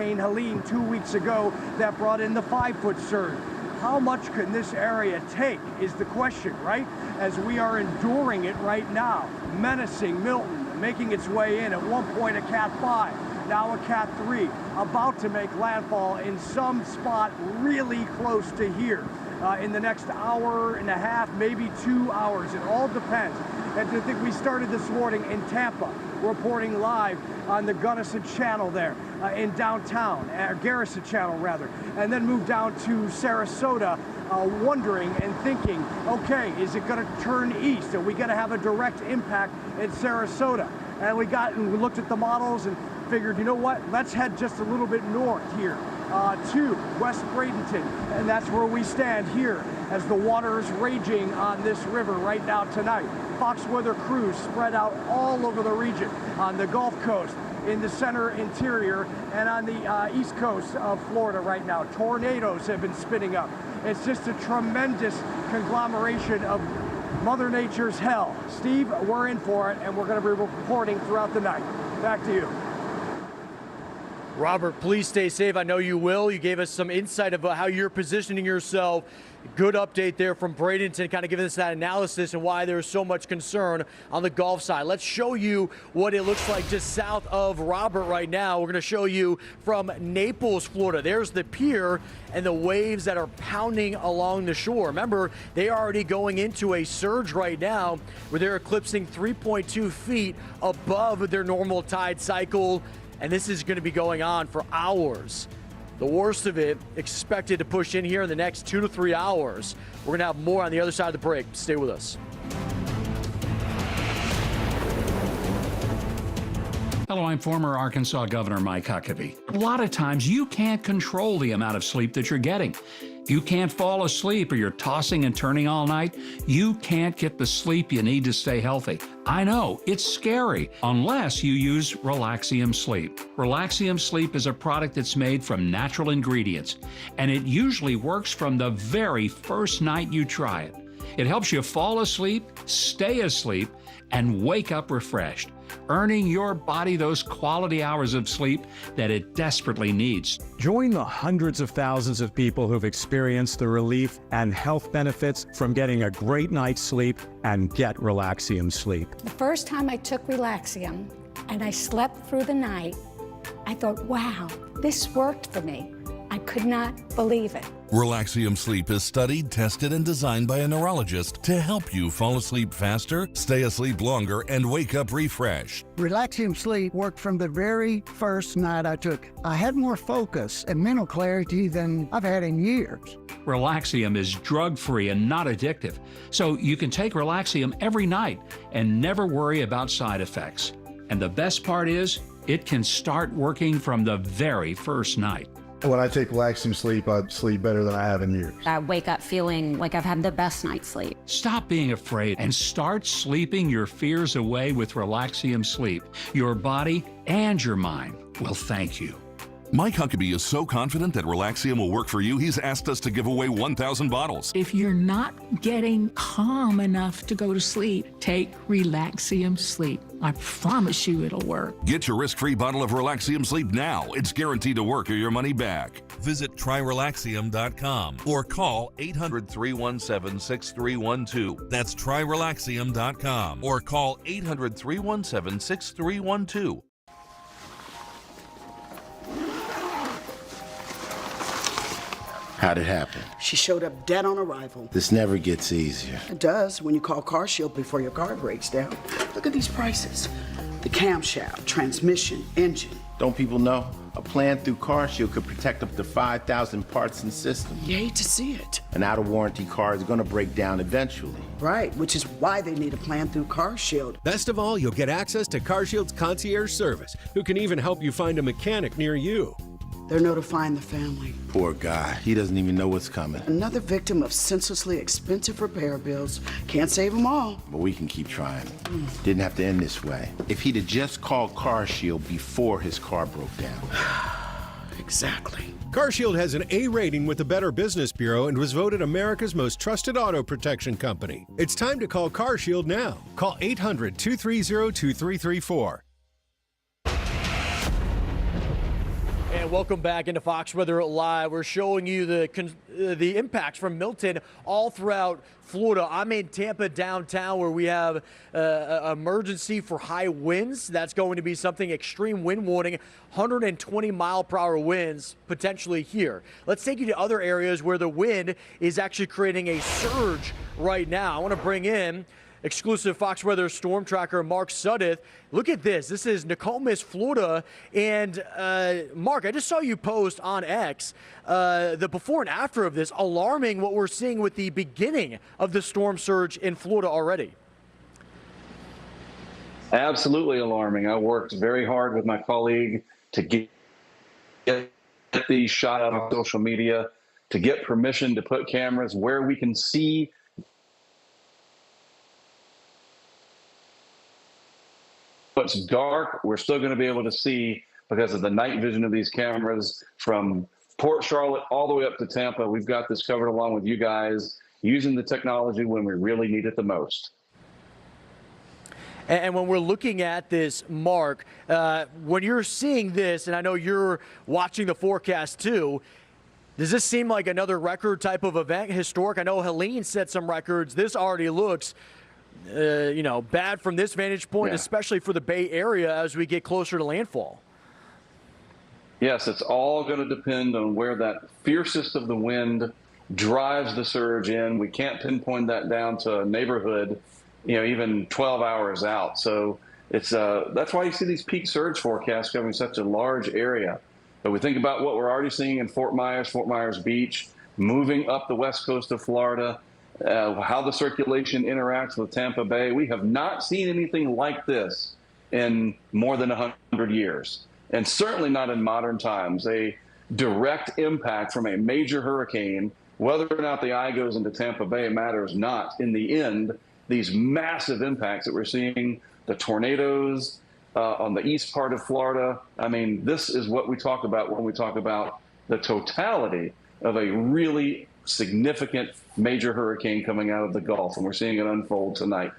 Hurricane Helene 2 weeks ago that brought in the 5-foot surge. How much can this area take is the question, right? As we are enduring it right now. Menacing Milton, making its way in, at one point a Cat 5, now a Cat 3, about to make landfall in some spot really close to here. In the next hour and a half, maybe 2 hours. It all depends. And I think we started this morning in Tampa, reporting live on the Gunnison Channel there in downtown, Garrison Channel rather, and then moved down to Sarasota, wondering and thinking, okay, is it going to turn east? Are we going to have a direct impact in Sarasota? And we looked at the models and figured, you know what, let's head just a little bit north here to West Bradenton, and that's where we stand here as the water is raging on this river right now tonight. Fox weather crews spread out all over the region, on the Gulf Coast, in the center interior, and on the east coast of Florida right now. Tornadoes have been spinning up. It's just a tremendous conglomeration of Mother Nature's hell. Steve, we're in for it, and we're going to be reporting throughout the night. Back to you. Robert, please stay safe. I know you will. You gave us some insight about how you're positioning yourself. Good update there from Bradenton, kind of giving us that analysis and why there's so much concern on the Gulf side. Let's show you what it looks like just south of Robert right now. We're going to show you from Naples, Florida. There's the pier and the waves that are pounding along the shore. Remember, they are already going into a surge right now where they're eclipsing 3.2 feet above their normal tide cycle. And this is going to be going on for hours. The worst of it expected to push in here in the next 2 to 3 hours. We're going to have more on the other side of the break. Stay with us. Hello, I'm former Arkansas Governor Mike Huckabee. A lot of times you can't control the amount of sleep that you're getting. You can't fall asleep or you're tossing and turning all night. You can't get the sleep you need to stay healthy. I know, it's scary, unless you use Relaxium Sleep. Relaxium Sleep is a product that's made from natural ingredients, and it usually works from the very first night you try it. It helps you fall asleep, stay asleep, and wake up refreshed, earning your body those quality hours of sleep that it desperately needs. Join the hundreds of thousands of people who've experienced the relief and health benefits from getting a great night's sleep and get Relaxium Sleep. The first time I took Relaxium and I slept through the night, I thought, wow, this worked for me. I could not believe it. Relaxium Sleep is studied, tested, and designed by a neurologist to help you fall asleep faster, stay asleep longer, and wake up refreshed. Relaxium Sleep worked from the very first night I took it. I had more focus and mental clarity than I've had in years. Relaxium is drug-free and not addictive, so you can take Relaxium every night and never worry about side effects. And the best part is, it can start working from the very first night. When I take Relaxium Sleep, I sleep better than I have in years. I wake up feeling like I've had the best night's sleep. Stop being afraid and start sleeping your fears away with Relaxium Sleep. Your body and your mind will thank you. Mike Huckabee is so confident that Relaxium will work for you, he's asked us to give away 1,000 bottles. If you're not getting calm enough to go to sleep, take Relaxium Sleep. I promise you it'll work. Get your risk-free bottle of Relaxium Sleep now. It's guaranteed to work or your money back. Visit tryrelaxium.com or call 800-317-6312. That's tryrelaxium.com or call 800-317-6312. How'd it happen? She showed up dead on arrival. This never gets easier. It does when you call CarShield before your car breaks down. Look at these prices. The camshaft, transmission, engine. Don't people know? A plan through CarShield could protect up to 5,000 parts and systems. You hate to see it. An out-of-warranty car is gonna break down eventually. Right, which is why they need a plan through CarShield. Best of all, you'll get access to CarShield's concierge service, who can even help you find a mechanic near you. They're notifying the family. Poor guy, he doesn't even know what's coming. Another victim of senselessly expensive repair bills. Can't save them all. But we can keep trying. Didn't have to end this way. If he'd have just called CarShield before his car broke down. Exactly. CarShield has an A rating with the Better Business Bureau and was voted America's most trusted auto protection company. It's time to call CarShield now. Call 800-230-2334. And And welcome back into Fox Weather Live. We're showing you the impacts from Milton all throughout Florida. I'm in Tampa downtown where we have emergency for high winds. That's going to be something extreme wind warning, 120 mile per hour winds potentially here. Let's take you to other areas where the wind is actually creating a surge right now. I want to bring in exclusive Fox Weather storm tracker Mark Sudduth. Look at this. This is Nokomis, Florida. And Mark, I just saw you post on X the before and after of this, alarming what we're seeing with the beginning of the storm surge in Florida already. Absolutely alarming. I worked very hard with my colleague to get these shot out on social media, to get permission to put cameras where we can see what's dark. We're still going to be able to see because of the night vision of these cameras from Port Charlotte all the way up to Tampa. We've got this covered along with you guys, using the technology when we really need it the most. And when we're looking at this, Mark, when you're seeing this, and I know you're watching the forecast too, does this seem like another record type of event, historic? I know Helene set some records. This already looks bad from this vantage point, especially for the Bay Area as we get closer to landfall. Yes, it's all going to depend on where that fiercest of the wind drives the surge in. We can't pinpoint that down to a neighborhood, even 12 hours out. So it's that's why you see these peak surge forecasts covering such a large area. But we think about what we're already seeing in Fort Myers Beach, moving up the west coast of Florida, how the circulation interacts with Tampa Bay. We have not seen anything like this in more than 100 years, and certainly not in modern times. A direct impact from a major hurricane, whether or not the eye goes into Tampa Bay matters not. In the end, these massive impacts that we're seeing, the tornadoes on the east part of Florida, I mean, this is what we talk about when we talk about the totality of a really significant major hurricane coming out of the Gulf, and we're seeing it unfold tonight.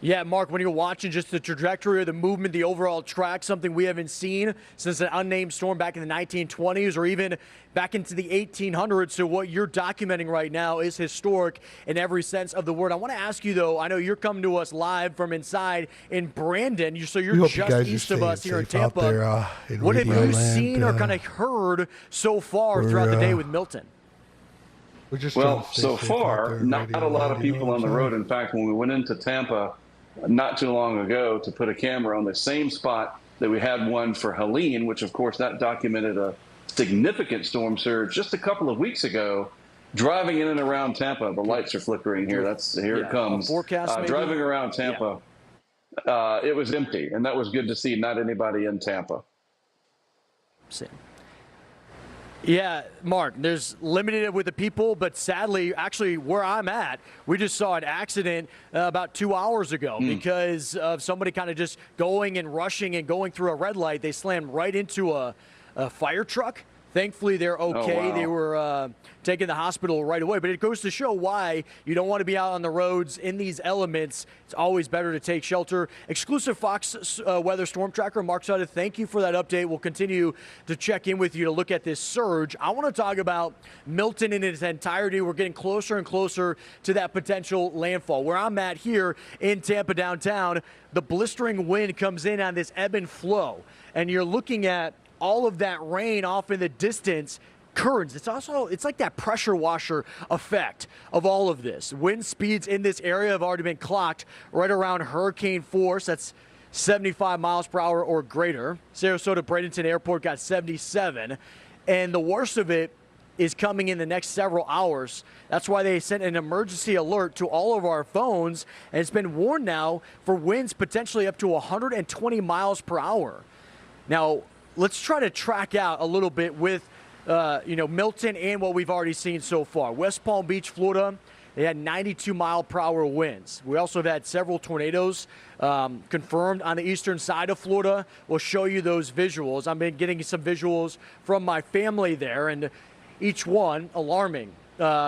Yeah, Mark, when you're watching just the trajectory of the movement, the overall track, something we haven't seen since an unnamed storm back in the 1920s or even back into the 1800s. So what you're documenting right now is historic in every sense of the word. I want to ask you, though, I know you're coming to us live from inside in Brandon. So you're just east of us here in Tampa. What have you seen or kind of heard so far throughout the day with Milton? Well, so far, not a lot of people on the road. In fact, when we went into Tampa not too long ago to put a camera on the same spot that we had one for Helene, which of course that documented a significant storm surge just a couple of weeks ago, driving in and around Tampa. The lights are flickering here. Here it comes. Forecast driving around Tampa. It was empty, and that was good to see. Not anybody in Tampa. Yeah, Mark, there's limited with the people, but sadly, actually, where I'm at, we just saw an accident about 2 hours ago because of somebody kind of just going and rushing and going through a red light. They slammed right into a fire truck. Thankfully, they're okay. Oh, wow. They were taken to the hospital right away. But it goes to show why you don't want to be out on the roads in these elements. It's always better to take shelter. Exclusive Fox Weather Storm Tracker, Mark Sudduth, thank you for that update. We'll continue to check in with you to look at this surge. I want to talk about Milton in its entirety. We're getting closer and closer to that potential landfall. Where I'm at here in Tampa downtown, the blistering wind comes in on this ebb and flow. And you're looking at all of that rain off in the distance, currents. It's like that pressure washer effect of all of this. Wind speeds in this area have already been clocked right around hurricane force. That's 75 miles per hour or greater. Sarasota Bradenton Airport got 77. And the worst of it is coming in the next several hours. That's why they sent an emergency alert to all of our phones. And it's been warned now for winds potentially up to 120 miles per hour. Now, let's try to track out a little bit with, Milton and what we've already seen so far. West Palm Beach, Florida, they had 92 mile per hour winds. We also have had several tornadoes confirmed on the eastern side of Florida. We'll show you those visuals. I've been getting some visuals from my family there, and each one alarming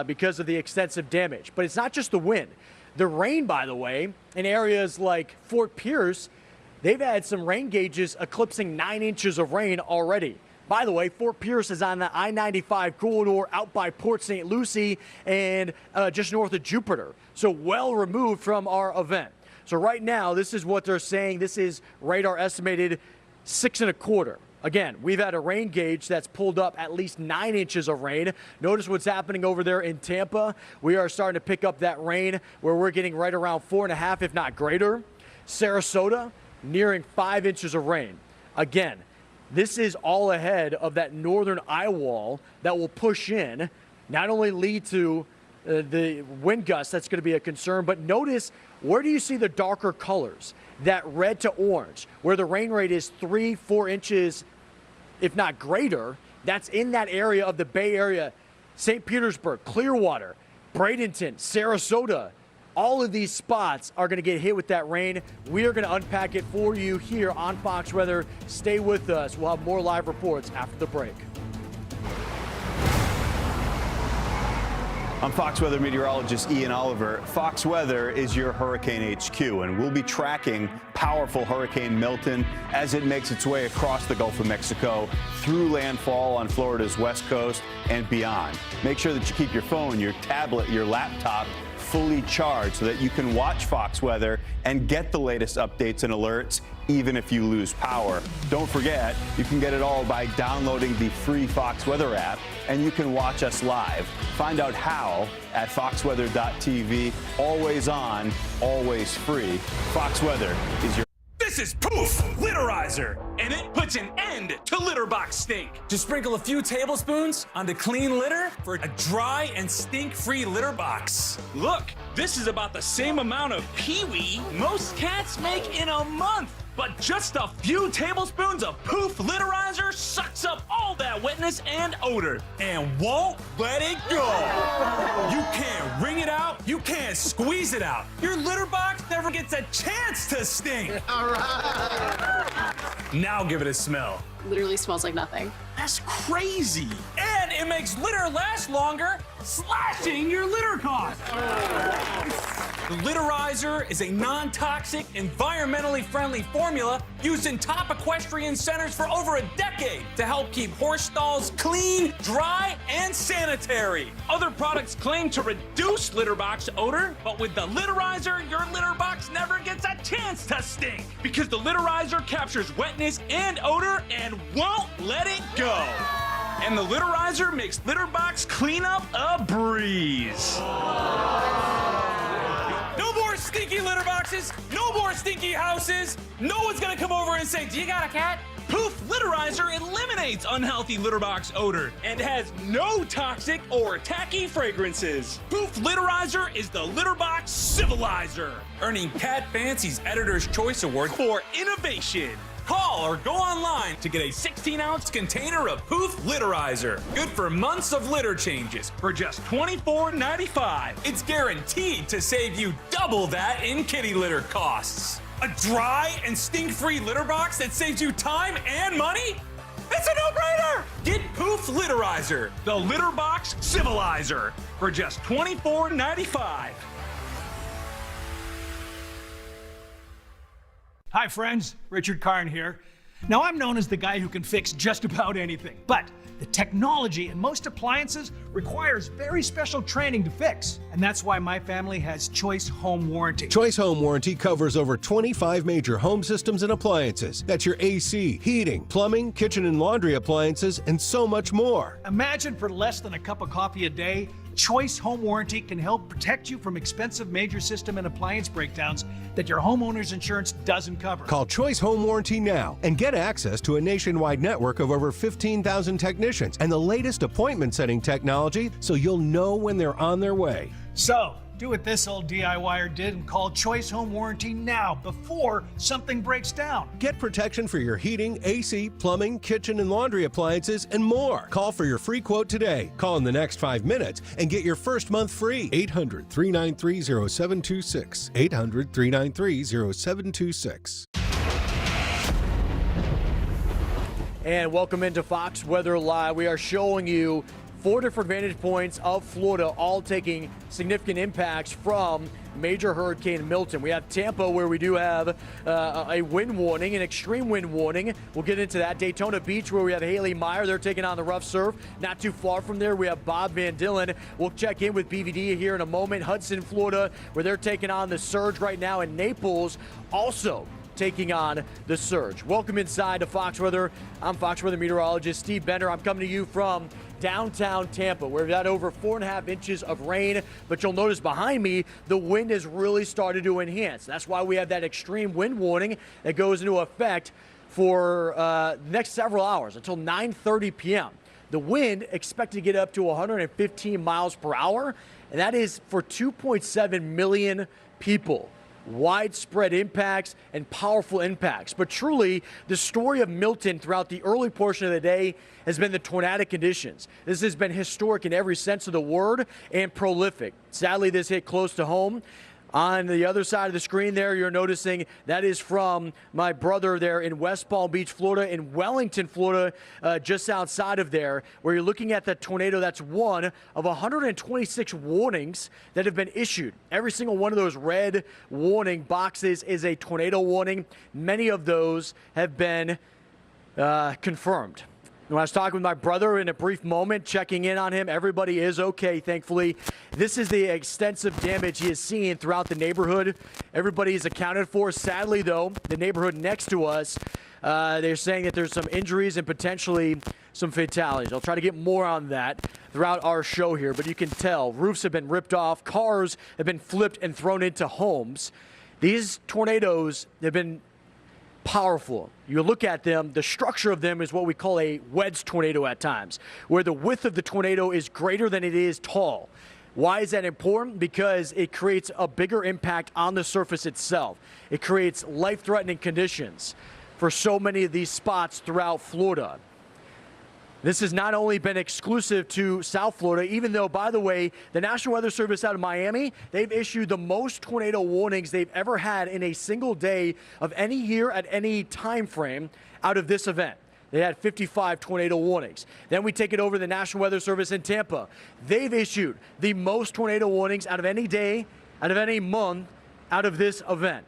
because of the extensive damage. But it's not just the wind. The rain, by the way, in areas like Fort Pierce, they've had some rain gauges eclipsing 9 inches of rain already. By the way, Fort Pierce is on the I-95 corridor out by Port St. Lucie and just north of Jupiter. So well removed from our event. So right now, this is what they're saying. This is radar estimated 6.25. Again, we've had a rain gauge that's pulled up at least 9 inches of rain. Notice what's happening over there in Tampa. We are starting to pick up that rain where we're getting right around 4.5, if not greater. Sarasota, nearing 5 inches of rain. Again, this is all ahead of that northern eye wall that will push in, not only lead to the wind gusts, that's going to be a concern, but notice, where do you see the darker colors? That red to orange, where the rain rate is 3-4 inches, if not greater. That's in that area of the Bay Area, St. Petersburg, Clearwater, Bradenton, Sarasota. All of these spots are going to get hit with that rain. We are going to unpack it for you here on Fox Weather. Stay with us. We'll have more live reports after the break. I'm Fox Weather meteorologist Ian Oliver. Fox Weather is your Hurricane HQ, and we'll be tracking powerful Hurricane Milton as it makes its way across the Gulf of Mexico, through landfall on Florida's west coast and beyond. Make sure that you keep your phone, your tablet, your laptop fully charged so that you can watch Fox Weather and get the latest updates and alerts even if you lose power. Don't forget, you can get it all by downloading the free Fox Weather app, and you can watch us live. Find out how at foxweather.tv. Always on, always free. Fox Weather is your... This is Poof Litterizer, and it puts an end to litter box stink. Just sprinkle a few tablespoons onto clean litter for a dry and stink-free litter box. Look, this is about the same amount of pee-wee most cats make in a month. But just a few tablespoons of Poof Litterizer sucks up all that wetness and odor and won't let it go. You can't wring it out. You can't squeeze it out. Your litter box never gets a chance to stink. All right. Now give it a smell. Literally smells like nothing. That's crazy. And it makes litter last longer, slashing your litter cost. The Litterizer is a non-toxic, environmentally friendly formula used in top equestrian centers for over a decade to help keep horse stalls clean, dry, and sanitary. Other products claim to reduce litter box odor, but with the Litterizer, your litter box never gets a chance to stink because the Litterizer captures wetness and odor and won't let it go. And the Litterizer makes litter box cleanup a breeze. No more stinky litter boxes, no more stinky houses. No one's gonna come over and say, do you got a cat? Poof Litterizer eliminates unhealthy litter box odor and has no toxic or tacky fragrances. Poof Litterizer is the litter box civilizer, earning Cat Fancy's Editor's Choice Award for innovation. Call or go online to get a 16-ounce container of Poof Litterizer. Good for months of litter changes for just $24.95. It's guaranteed to save you double that in kitty litter costs. A dry and stink-free litter box that saves you time and money? It's a no-brainer! Get Poof Litterizer, the litter box civilizer, for just $24.95. Hi friends, Richard Karn here. Now I'm known as the guy who can fix just about anything, but the technology in most appliances requires very special training to fix. And that's why my family has Choice Home Warranty. Choice Home Warranty covers over 25 major home systems and appliances. That's your AC, heating, plumbing, kitchen and laundry appliances, and so much more. Imagine for less than a cup of coffee a day, Choice Home Warranty can help protect you from expensive major system and appliance breakdowns that your homeowner's insurance doesn't cover. Call Choice Home Warranty now and get access to a nationwide network of over 15,000 technicians and the latest appointment setting technology so you'll know when they're on their way. So, do what this old DIYer did and call Choice Home Warranty now before something breaks down. Get protection for your heating, AC, plumbing, kitchen and laundry appliances, and more. Call for your free quote today. Call in the next 5 minutes and get your first month free. 800-393-0726. 800-393-0726. And welcome into Fox Weather Live. We are showing you 4 different vantage points of Florida, all taking significant impacts from major Hurricane Milton. We have Tampa, where we do have a wind warning, an extreme wind warning. We'll get into that. Daytona Beach, where we have Haley Meyer. They're taking on the rough surf. Not too far from there, we have Bob Van Dillen. We'll check in with BVD here in a moment. Hudson, Florida, where they're taking on the surge right now. And Naples also taking on the surge. Welcome inside to Fox Weather. I'm Fox Weather meteorologist Steve Bender. I'm coming to you from downtown Tampa, where we've had over 4.5 inches of rain, but you'll notice behind me, the wind has really started to enhance. That's why we have that extreme wind warning that goes into effect for the next several hours until 9:30 p.m. The wind expected to get up to 115 miles per hour, and that is for 2.7 million people. Widespread impacts and powerful impacts. But truly, the story of Milton throughout the early portion of the day has been the tornadic conditions. This has been historic in every sense of the word and prolific. Sadly, this hit close to home. On the other side of the screen there, you're noticing that is from my brother there in West Palm Beach, Florida, in Wellington, Florida, just outside of there, where you're looking at the tornado. That's one of 126 warnings that have been issued. Every single one of those red warning boxes is a tornado warning. Many of those have been confirmed. When I was talking with my brother in a brief moment, checking in on him, everybody is okay, thankfully. This is the extensive damage he has seen throughout the neighborhood. Everybody is accounted for. Sadly, though, the neighborhood next to us, they're saying that there's some injuries and potentially some fatalities. I'll try to get more on that throughout our show here, but you can tell roofs have been ripped off, cars have been flipped and thrown into homes. These tornadoes have been powerful. You look at them, the structure of them is what we call a wedge tornado at times, where the width of the tornado is greater than it is tall. Why is that important? Because it creates a bigger impact on the surface itself. It creates life-threatening conditions for so many of these spots throughout Florida. This has not only been exclusive to South Florida, even though, by the way, the National Weather Service out of Miami, they've issued the most tornado warnings they've ever had in a single day of any year at any time frame out of this event. They had 55 tornado warnings. Then we take it over to the National Weather Service in Tampa. They've issued the most tornado warnings out of any day, out of any month, out of this event.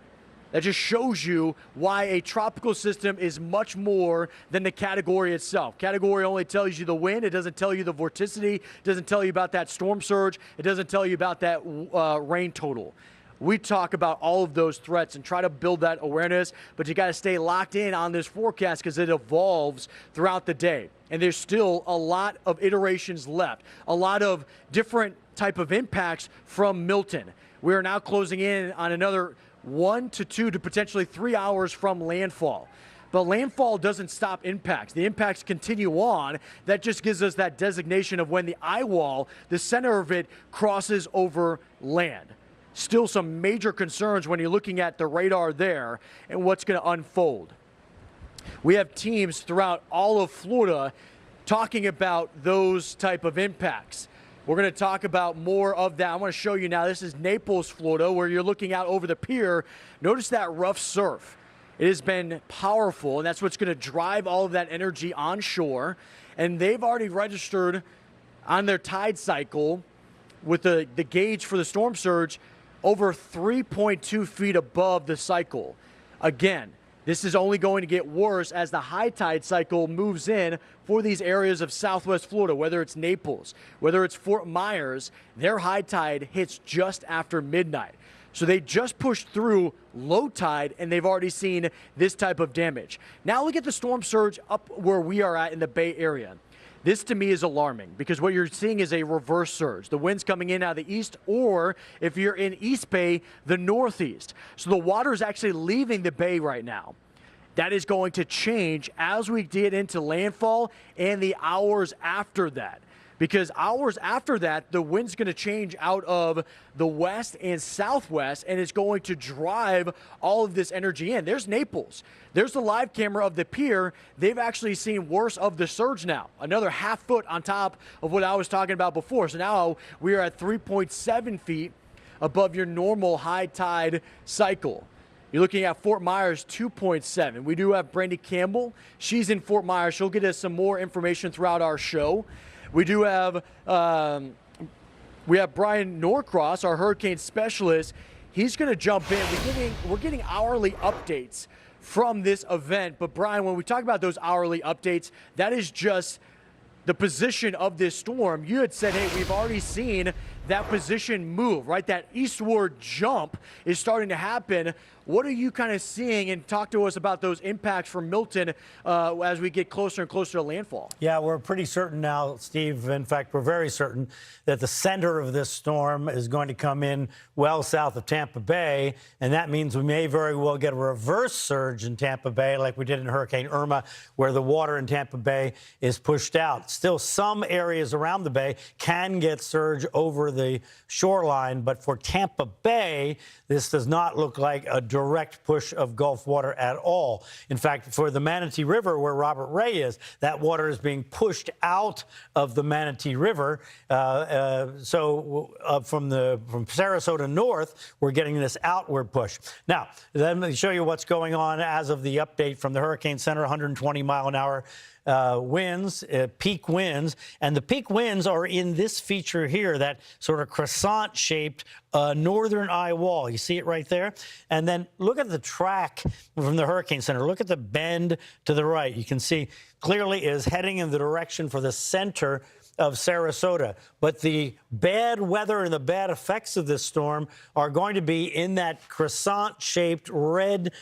That just shows you why a tropical system is much more than the category itself. Category only tells you the wind. It doesn't tell you the vorticity. It doesn't tell you about that storm surge. It doesn't tell you about that rain total. We talk about all of those threats and try to build that awareness, but you got to stay locked in on this forecast because it evolves throughout the day. And there's still a lot of iterations left, a lot of different type of impacts from Milton. We are now closing in on another 1 to 2 to potentially 3 hours from landfall. But landfall doesn't stop impacts. The impacts continue on. That just gives us that designation of when the eye wall, the center of it, crosses over land. Still some major concerns when you're looking at the radar there and what's going to unfold. We have teams throughout all of Florida talking about those type of impacts. We're going to talk about more of that. I want to show you now. This is Naples, Florida, where you're looking out over the pier. Notice that rough surf. It has been powerful, and that's what's going to drive all of that energy onshore. And they've already registered on their tide cycle with the gauge for the storm surge over 3.2 feet above the cycle. Again, this is only going to get worse as the high tide cycle moves in for these areas of Southwest Florida, whether it's Naples, whether it's Fort Myers. Their high tide hits just after midnight. So they just pushed through low tide, and they've already seen this type of damage. Now look at the storm surge up where we are at in the Bay Area. This to me is alarming because what you're seeing is a reverse surge. The wind's coming in out of the east, or if you're in East Bay, the northeast. So the water is actually leaving the bay right now. That is going to change as we get into landfall and the hours after that. Because hours after that, the wind's going to change out of the west and southwest, and it's going to drive all of this energy in. There's Naples. There's the live camera of the pier. They've actually seen worse of the surge now. Another half foot on top of what I was talking about before. So now we are at 3.7 feet above your normal high tide cycle. You're looking at Fort Myers, 2.7. We do have Brandy Campbell. She's in Fort Myers. She'll get us some more information throughout our show. we do have Brian Norcross, our hurricane specialist. He's going to jump in. We're getting hourly updates from this event. But Brian, when we talk about those hourly updates, that is just the position of this storm. You had said, hey, we've already seen that position move, right? That eastward jump is starting to happen. What are you kind of seeing? And talk to us about those impacts from Milton as we get closer and closer to landfall. Yeah, we're pretty certain now, Steve. In fact, we're very certain that the center of this storm is going to come in well south of Tampa Bay. And that means we may very well get a reverse surge in Tampa Bay like we did in Hurricane Irma, where the water in Tampa Bay is pushed out. Still, some areas around the bay can get surge over the shoreline. But for Tampa Bay, this does not look like a direct push of Gulf water at all. In fact, for the Manatee River, where Robert Ray is, that water is being pushed out of the Manatee River. From Sarasota north, we're getting this outward push. Now, let me show you what's going on as of the update from the Hurricane Center. 120-mile-an-hour winds, peak winds, and the peak winds are in this feature here, that sort of croissant-shaped northern eye wall. You see it right there? And then look at the track from the Hurricane Center. Look at the bend to the right. You can see clearly is heading in the direction for the center of Sarasota. But the bad weather and the bad effects of this storm are going to be in that croissant-shaped red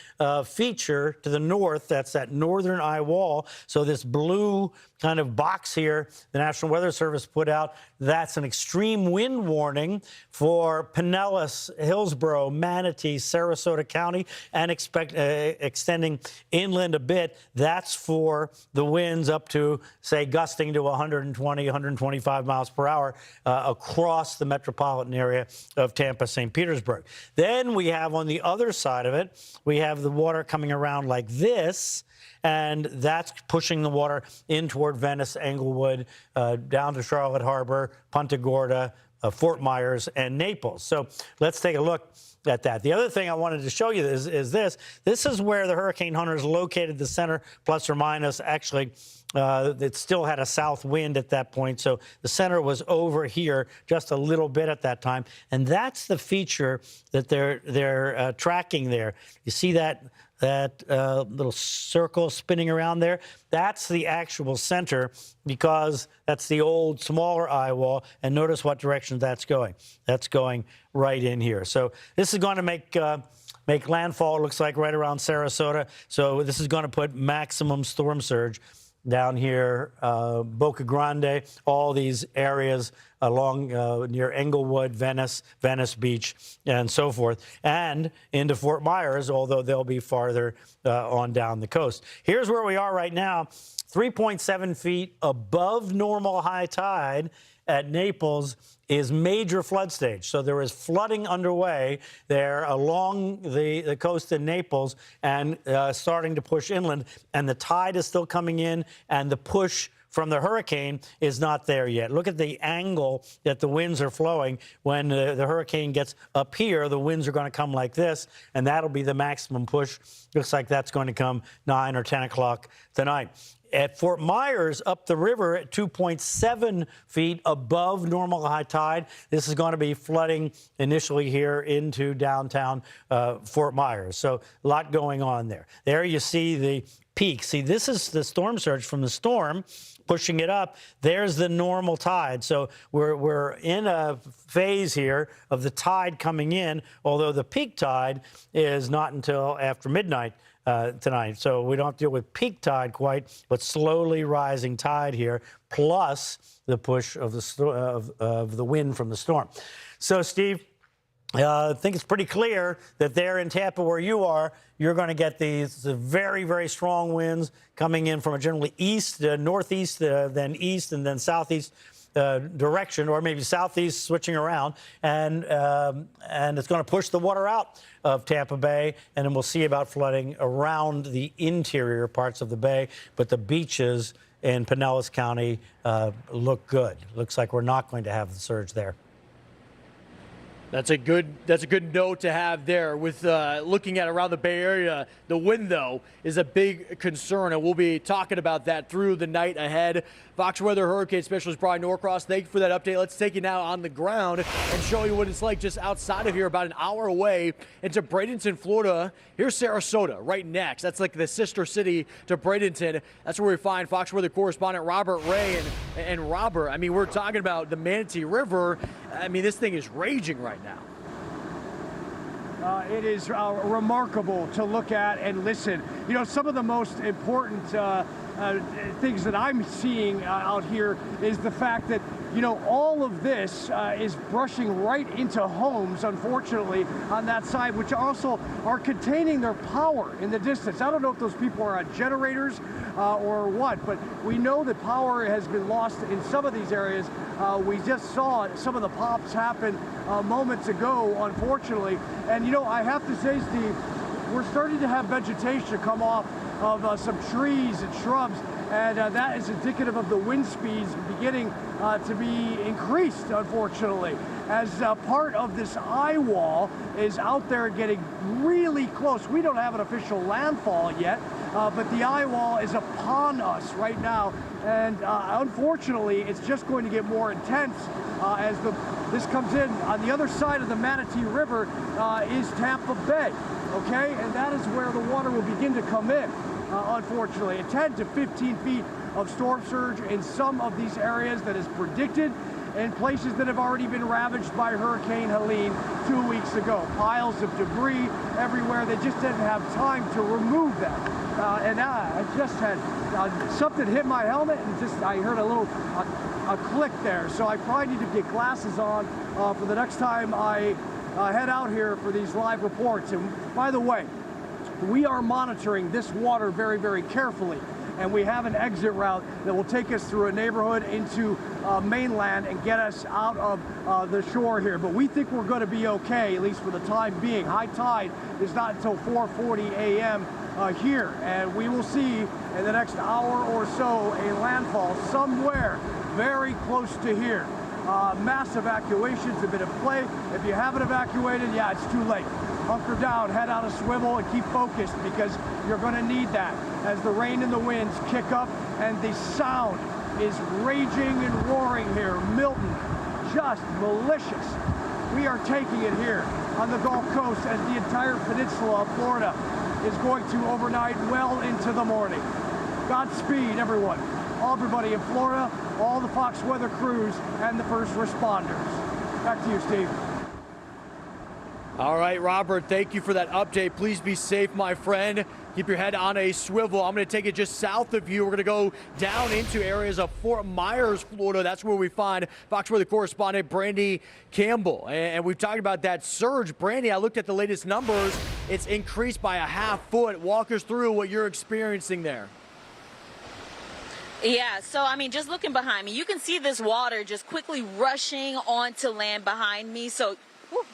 feature to the north. That's that northern eye wall. So this blue kind of box here the National Weather Service put out, that's an extreme wind warning for Pinellas, Hillsborough, Manatee, Sarasota County, and extending inland a bit. That's for the winds up to, say, gusting to 120, 125 miles per hour across the metropolitan area of Tampa, St. Petersburg. Then we have on the other side of it, we have the water coming around like this, and that's pushing the water in toward Venice, Englewood, down to Charlotte Harbor, Punta Gorda, Fort Myers, and Naples. So let's take a look at that. The other thing I wanted to show you is this. This is where the hurricane hunters located the center, plus or minus. Actually, it still had a south wind at that point, so the center was over here just a little bit at that time. And that's the feature that they're tracking there. You see that little circle spinning around there? That's the actual center, because that's the old smaller eye wall. And notice what direction that's going. That's going right in here. So this is going to make landfall, it looks like, right around Sarasota. So this is going to put maximum storm surge down here, Boca Grande, all these areas along near Englewood, Venice Beach, and so forth, and into Fort Myers, although they'll be farther on down the coast. Here's where we are right now, 3.7 feet above normal high tide at Naples is major flood stage. So there is flooding underway there along the coast in Naples and starting to push inland. And the tide is still coming in, and the push from the hurricane is not there yet. Look at the angle that the winds are flowing. When the hurricane gets up here, the winds are going to come like this, and that'll be the maximum push. Looks like that's going to come 9 or 10 o'clock tonight. At Fort Myers, up the river at 2.7 feet above normal high tide, this is going to be flooding initially here into downtown Fort Myers. So a lot going on there. There you see the peak. See, this is the storm surge from the storm pushing it up. There's the normal tide. So we're in a phase here of the tide coming in, although the peak tide is not until after midnight tonight. So we don't deal with peak tide quite, but slowly rising tide here, plus the push of the wind from the storm. So, Steve, I think it's pretty clear that there in Tampa, where you are, you're going to get these very, very strong winds coming in from a generally east, northeast, then east, and then southeast direction, or maybe southeast switching around, and it's going to push the water out of Tampa Bay, and then we'll see about flooding around the interior parts of the bay, but the beaches in Pinellas County look good. Looks like we're not going to have the surge there. That's a good note to have there. With looking at around the Bay Area, the wind, though, is a big concern, and we'll be talking about that through the night ahead. Fox Weather Hurricane Specialist Brian Norcross, thank you for that update. Let's take you now on the ground and show you what it's like just outside of here, about an hour away into Bradenton, Florida. Here's Sarasota right next. That's like the sister city to Bradenton. That's where we find Fox Weather correspondent Robert Ray. And Robert, I mean, we're talking about the Manatee River. I mean, this thing is raging right now. It is remarkable to look at and listen. You know, some of the most important things that I'm seeing out here is the fact that, you know, all of this is brushing right into homes, unfortunately, on that side, which also are containing their power in the distance. I don't know if those people are on generators or what, but we know that power has been lost in some of these areas. We just saw some of the pops happen moments ago, unfortunately. And, you know, I have to say, Steve, we're starting to have vegetation come off of some trees and shrubs, and that is indicative of the wind speeds beginning to be increased, unfortunately, as part of this eye wall is out there getting really close. We don't have an official landfall yet, but the eye wall is upon us right now, and unfortunately, it's just going to get more intense as this comes in. On the other side of the Manatee River is Tampa Bay, okay? And that is where the water will begin to come in, unfortunately. 10 to 15 feet of storm surge in some of these areas that is predicted, in places that have already been ravaged by Hurricane Helene 2 weeks ago. Piles of debris everywhere. They just didn't have time to remove them. And I just had something hit my helmet, and I heard a click there. So I probably need to get glasses on for the next time I head out here for these live reports. And by the way, we are monitoring this water very, very carefully. And we have an exit route that will take us through a neighborhood into mainland and get us out of the shore here. But we think we're going to be okay, at least for the time being. High tide is not until 4:40 a.m. Here, and we will see in the next hour or so a landfall somewhere very close to here. Mass evacuations have been in play. If you haven't evacuated, yeah, it's too late. Hunker down, head on a swivel, and keep focused, because you're going to need that as the rain and the winds kick up and the sound is raging and roaring here. Milton, just malicious. We are taking it here on the Gulf Coast as the entire peninsula of Florida is going to overnight well into the morning. Godspeed, everyone. Everybody in Florida, all the Fox Weather crews, and the first responders. Back to you, Steve. All right, Robert, thank you for that update. Please be safe, my friend. Keep your head on a swivel. I'm going to take it just south of you. We're going to go down into areas of Fort Myers, Florida. That's where we find Fox Weather correspondent Brandy Campbell. And we've talked about that surge. Brandy, I looked at the latest numbers. It's increased by a half foot. Walk us through what you're experiencing there. Yeah, so I mean, just looking behind me, you can see this water just quickly rushing onto land behind me. So,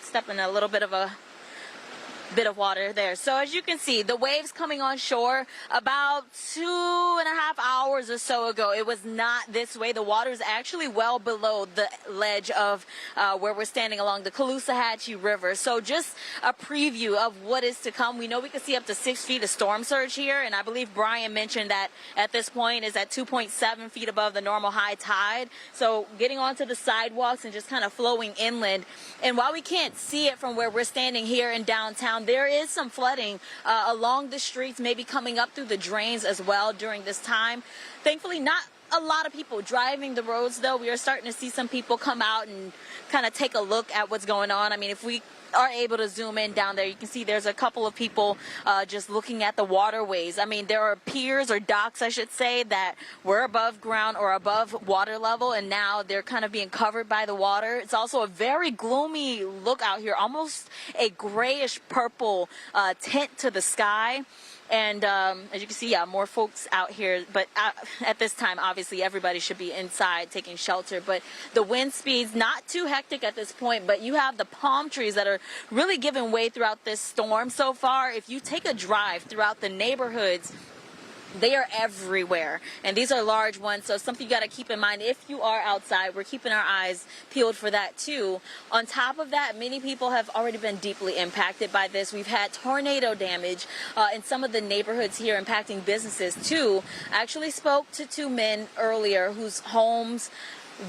stepping a little bit of water there. So as you can see, the waves coming on shore about 2.5 hours or so ago, it was not this way. The water is actually well below the ledge of where we're standing along the Caloosahatchee River. So just a preview of what is to come. We know we can see up to 6 feet of storm surge here, and I believe Brian mentioned that at this point is at 2.7 feet above the normal high tide. So getting onto the sidewalks and just kind of flowing inland. And while we can't see it from where we're standing here in downtown, there is some flooding along the streets, maybe coming up through the drains as well during this time. Thankfully, not a lot of people driving the roads, though. We are starting to see some people come out and kind of take a look at what's going on. I mean, if we are able to zoom in down there, you can see there's a couple of people just looking at the waterways. I mean, there are piers or docks, I should say, that were above ground or above water level, and now they're kind of being covered by the water. It's also a very gloomy look out here, almost a grayish purple tint to the sky. And as you can see, yeah, more folks out here. But at this time, obviously, everybody should be inside taking shelter. But the wind speed's not too hectic at this point. But you have the palm trees that are really giving way throughout this storm so far. If you take a drive throughout the neighborhoods They are everywhere, and these are large ones, so something you got to keep in mind if you are outside. We're keeping our eyes peeled for that too. On top of that, many people have already been deeply impacted by this. We've had tornado damage in some of the neighborhoods here, impacting businesses too. I actually spoke to 2 men earlier whose homes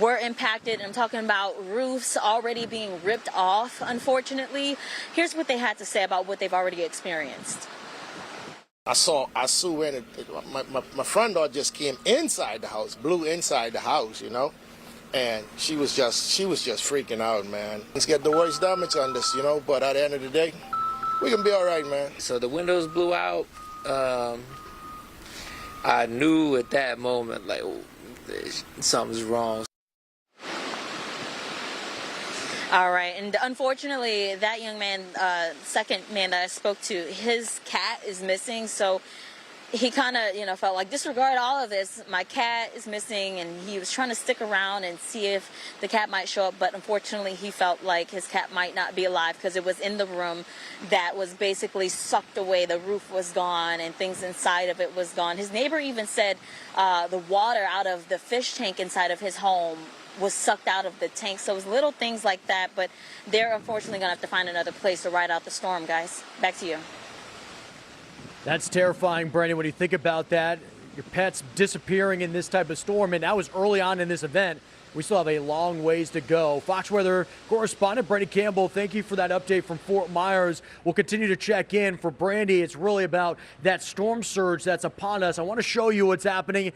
were impacted. I'm talking about roofs already being ripped off, unfortunately. Here's what they had to say about what they've already experienced. I saw when my front door just came inside the house, blew inside the house, you know, and she was just freaking out, man. Let's get the worst damage on this, you know, but at the end of the day, we can be all right, man. So the windows blew out. I knew at that moment, like, something's wrong. All right, and unfortunately, that young man, second man that I spoke to, his cat is missing, so he kind of, you know, felt like, disregard all of this. My cat is missing, and he was trying to stick around and see if the cat might show up, but unfortunately, he felt like his cat might not be alive because it was in the room that was basically sucked away. The roof was gone, and things inside of it was gone. His neighbor even said the water out of the fish tank inside of his home was sucked out of the tank. So it was little things like that, but they're unfortunately going to have to find another place to ride out the storm, guys. Back to you. That's terrifying, Brandon, when you think about that. Your pet's disappearing in this type of storm, and that was early on in this event. We still have a long ways to go. Fox weather correspondent Brandy Campbell, thank you for that update from Fort Myers. We'll continue to check in. For Brandy, it's really about that storm surge that's upon us. I want to show you what's happening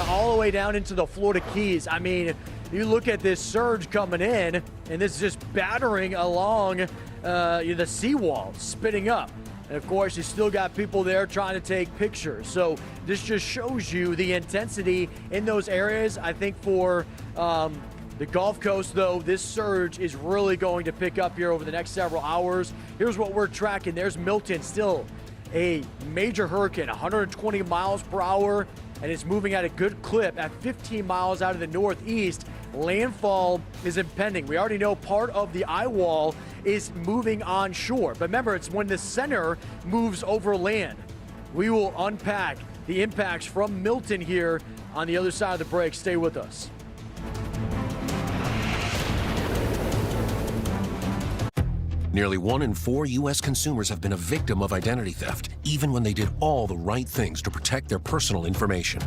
all the way down into the Florida Keys. I mean, you look at this surge coming in, and this is just battering along the seawall, spitting up. And of course, you still got people there trying to take pictures. So this just shows you the intensity in those areas. I think for the Gulf Coast, though, this surge is really going to pick up here over the next several hours. Here's what we're tracking. There's Milton, still a major hurricane, 120 miles per hour, and it's moving at a good clip at 15 miles out of the northeast. Landfall is impending. We already know part of the eye wall is moving onshore. But remember, it's when the center moves over land. We will unpack the impacts from Milton here on the other side of the break. Stay with us. Nearly 1 in 4 U.S. consumers have been a victim of identity theft, even when they did all the right things to protect their personal information.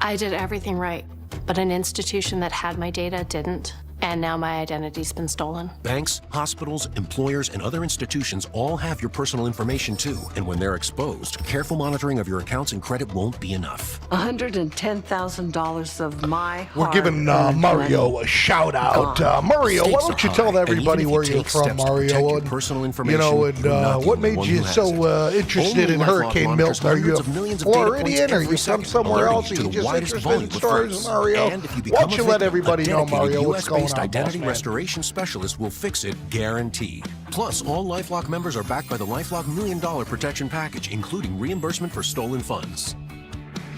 I did everything right, but an institution that had my data didn't. And now my identity's been stolen. Banks, hospitals, employers, and other institutions all have your personal information too. And when they're exposed, careful monitoring of your accounts and credit won't be enough. $110,000 of my We're giving Mario a shout out. Mario, why don't you tell everybody where you're from, Mario? And, personal information, what made you so interested in Hurricane Milton? Are you a Floridian? Are you from somewhere else? Are you just interested in stories, Mario? Why don't you let everybody know, Mario, what's going on? Identity restoration specialist will fix it, guaranteed. Plus, all LifeLock members are backed by the LifeLock $1 Million Protection Package, including reimbursement for stolen funds.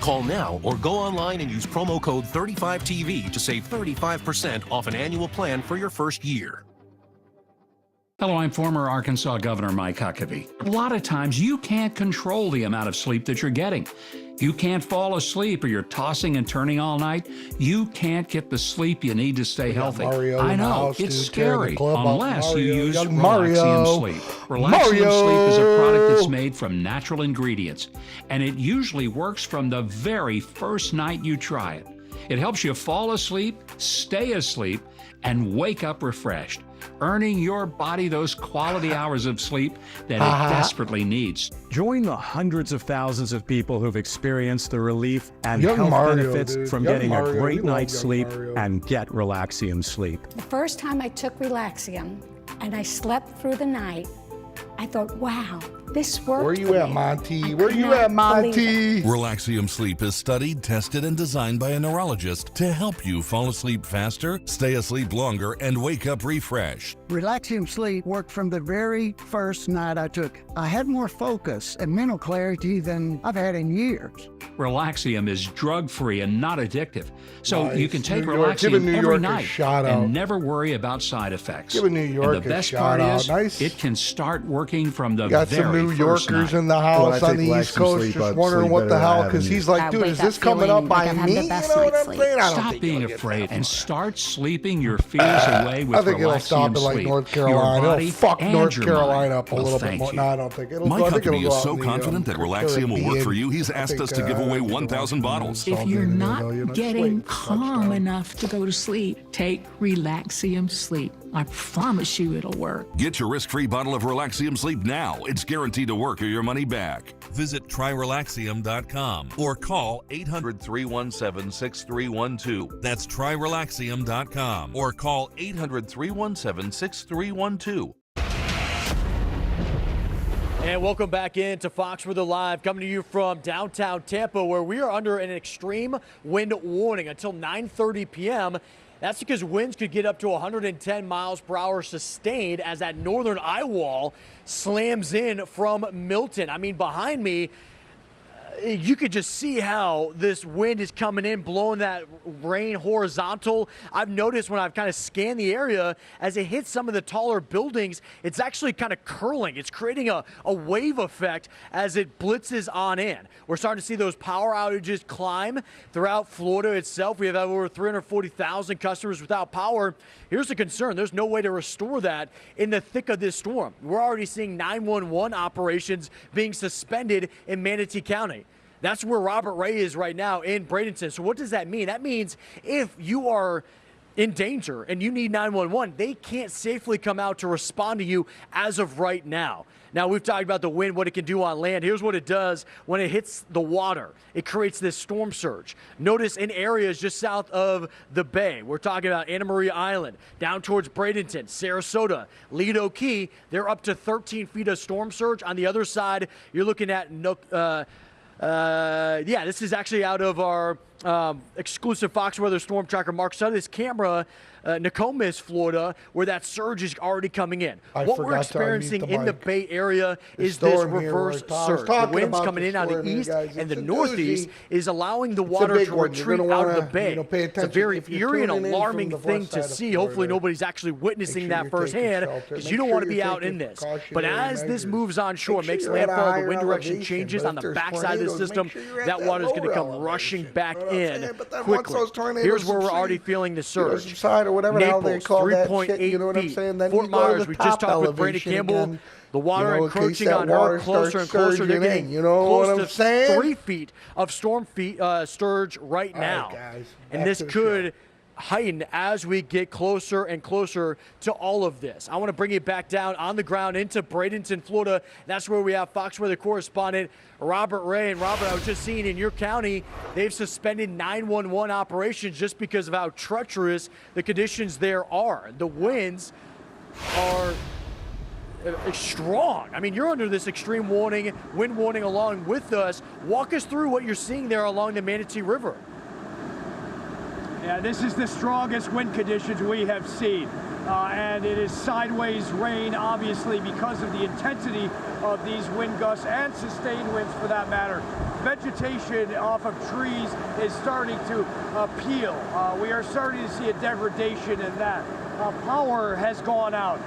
Call now or go online and use promo code 35TV to save 35% off an annual plan for your first year. Hello, I'm former Arkansas Governor Mike Huckabee. A lot of times you can't control the amount of sleep that you're getting. If you can't fall asleep or you're tossing and turning all night, you can't get the sleep you need to stay healthy. I know, it's scary unless you use Relaxium Sleep. Relaxium Sleep is a product that's made from natural ingredients, and it usually works from the very first night you try it. It helps you fall asleep, stay asleep, and wake up refreshed, earning your body those quality hours of sleep that it desperately needs. Join the hundreds of thousands of people who've experienced the relief and health benefits from getting a great night's sleep and get Relaxium Sleep. The first time I took Relaxium and I slept through the night, I thought, wow, this worked. Where you at, Monty? Where you at, Monty? Relaxium Sleep is studied, tested, and designed by a neurologist to help you fall asleep faster, stay asleep longer, and wake up refreshed. Relaxium Sleep worked from the very first night I took it. I had more focus and mental clarity than I've had in years. Relaxium is drug-free and not addictive, so you can take Relaxium every night and never worry about side effects. Give a New York and the best part is, it can start working from the very New Yorkers in the house on the East Coast just wondering what the hell, because he's like, dude, is this coming up by me? You know what I'm saying? Stop being afraid and start sleeping your fears away with I think it'll stop Relaxium it like Sleep. North Carolina. It'll fuck and North your Carolina mind up a will little bit thank more. you. No, I don't think it'll. Mike I think Huckabee it'll is so go out confident that Relaxium will work for you, he's asked us to give away 1,000 bottles. If you're not getting calm enough to go to sleep, take Relaxium Sleep. I promise you it'll work. Get your risk-free bottle of Relaxium Sleep now. It's guaranteed to work or your money back. Visit tryrelaxium.com or call 800-317-6312. That's tryrelaxium.com or call 800-317-6312. And welcome back into Fox Weather Live, coming to you from downtown Tampa, where we are under an extreme wind warning until 9:30 p.m. That's because winds could get up to 110 miles per hour sustained as that northern eye wall slams in from Milton. I mean, behind me, you could just see how this wind is coming in, blowing that rain horizontal. I've noticed when I've kind of scanned the area, as it hits some of the taller buildings, it's actually kind of curling. It's creating a wave effect as it blitzes on in. We're starting to see those power outages climb throughout Florida itself. We have over 340,000 customers without power. Here's the concern. There's no way to restore that in the thick of this storm. We're already seeing 911 operations being suspended in Manatee County. That's where Robert Ray is right now in Bradenton. So what does that mean? That means if you are in danger and you need 911, they can't safely come out to respond to you as of right now. Now, we've talked about the wind, what it can do on land. Here's what it does when it hits the water. It creates this storm surge. Notice in areas just south of the bay, we're talking about Anna Maria Island, down towards Bradenton, Sarasota, Lido Key, they're up to 13 feet of storm surge. On the other side, you're looking at this is actually out of our exclusive Fox Weather Storm Tracker Mark Sutton's camera, Nokomis, Florida, where that surge is already coming in. What we're experiencing in the Bay Area is this reverse surge. The winds coming in out of the east and the northeast is allowing the water to retreat out of the bay. It's a very eerie and alarming thing to see. Hopefully nobody's actually witnessing that firsthand, because you don't want to be out in this. But as this moves on shore, makes landfall, the wind direction changes on the backside of the system, that water is going to come rushing back in quickly. Here's where we're already feeling the surge. Whatever they call that shit, you know what I'm 8.8 saying? feet. Then Fort Myers, we just talked with Brady Campbell. Again, the water encroaching on her closer and closer. They're getting close to 3 feet of storm surge right now. And this could heighten as we get closer and closer to all of this. I want to bring it back down on the ground into Bradenton, Florida. That's where we have Fox Weather correspondent Robert Ray. And Robert, I was just seeing in your county, they've suspended 911 operations just because of how treacherous the conditions there are. The winds are strong. I mean, you're under this extreme warning, wind warning along with us. Walk us through what you're seeing there along the Manatee River. Yeah, this is the strongest wind conditions we have seen. And it is sideways rain, obviously, because of the intensity of these wind gusts and sustained winds for that matter. Vegetation off of trees is starting to peel. We are starting to see a degradation in that. Power has gone out.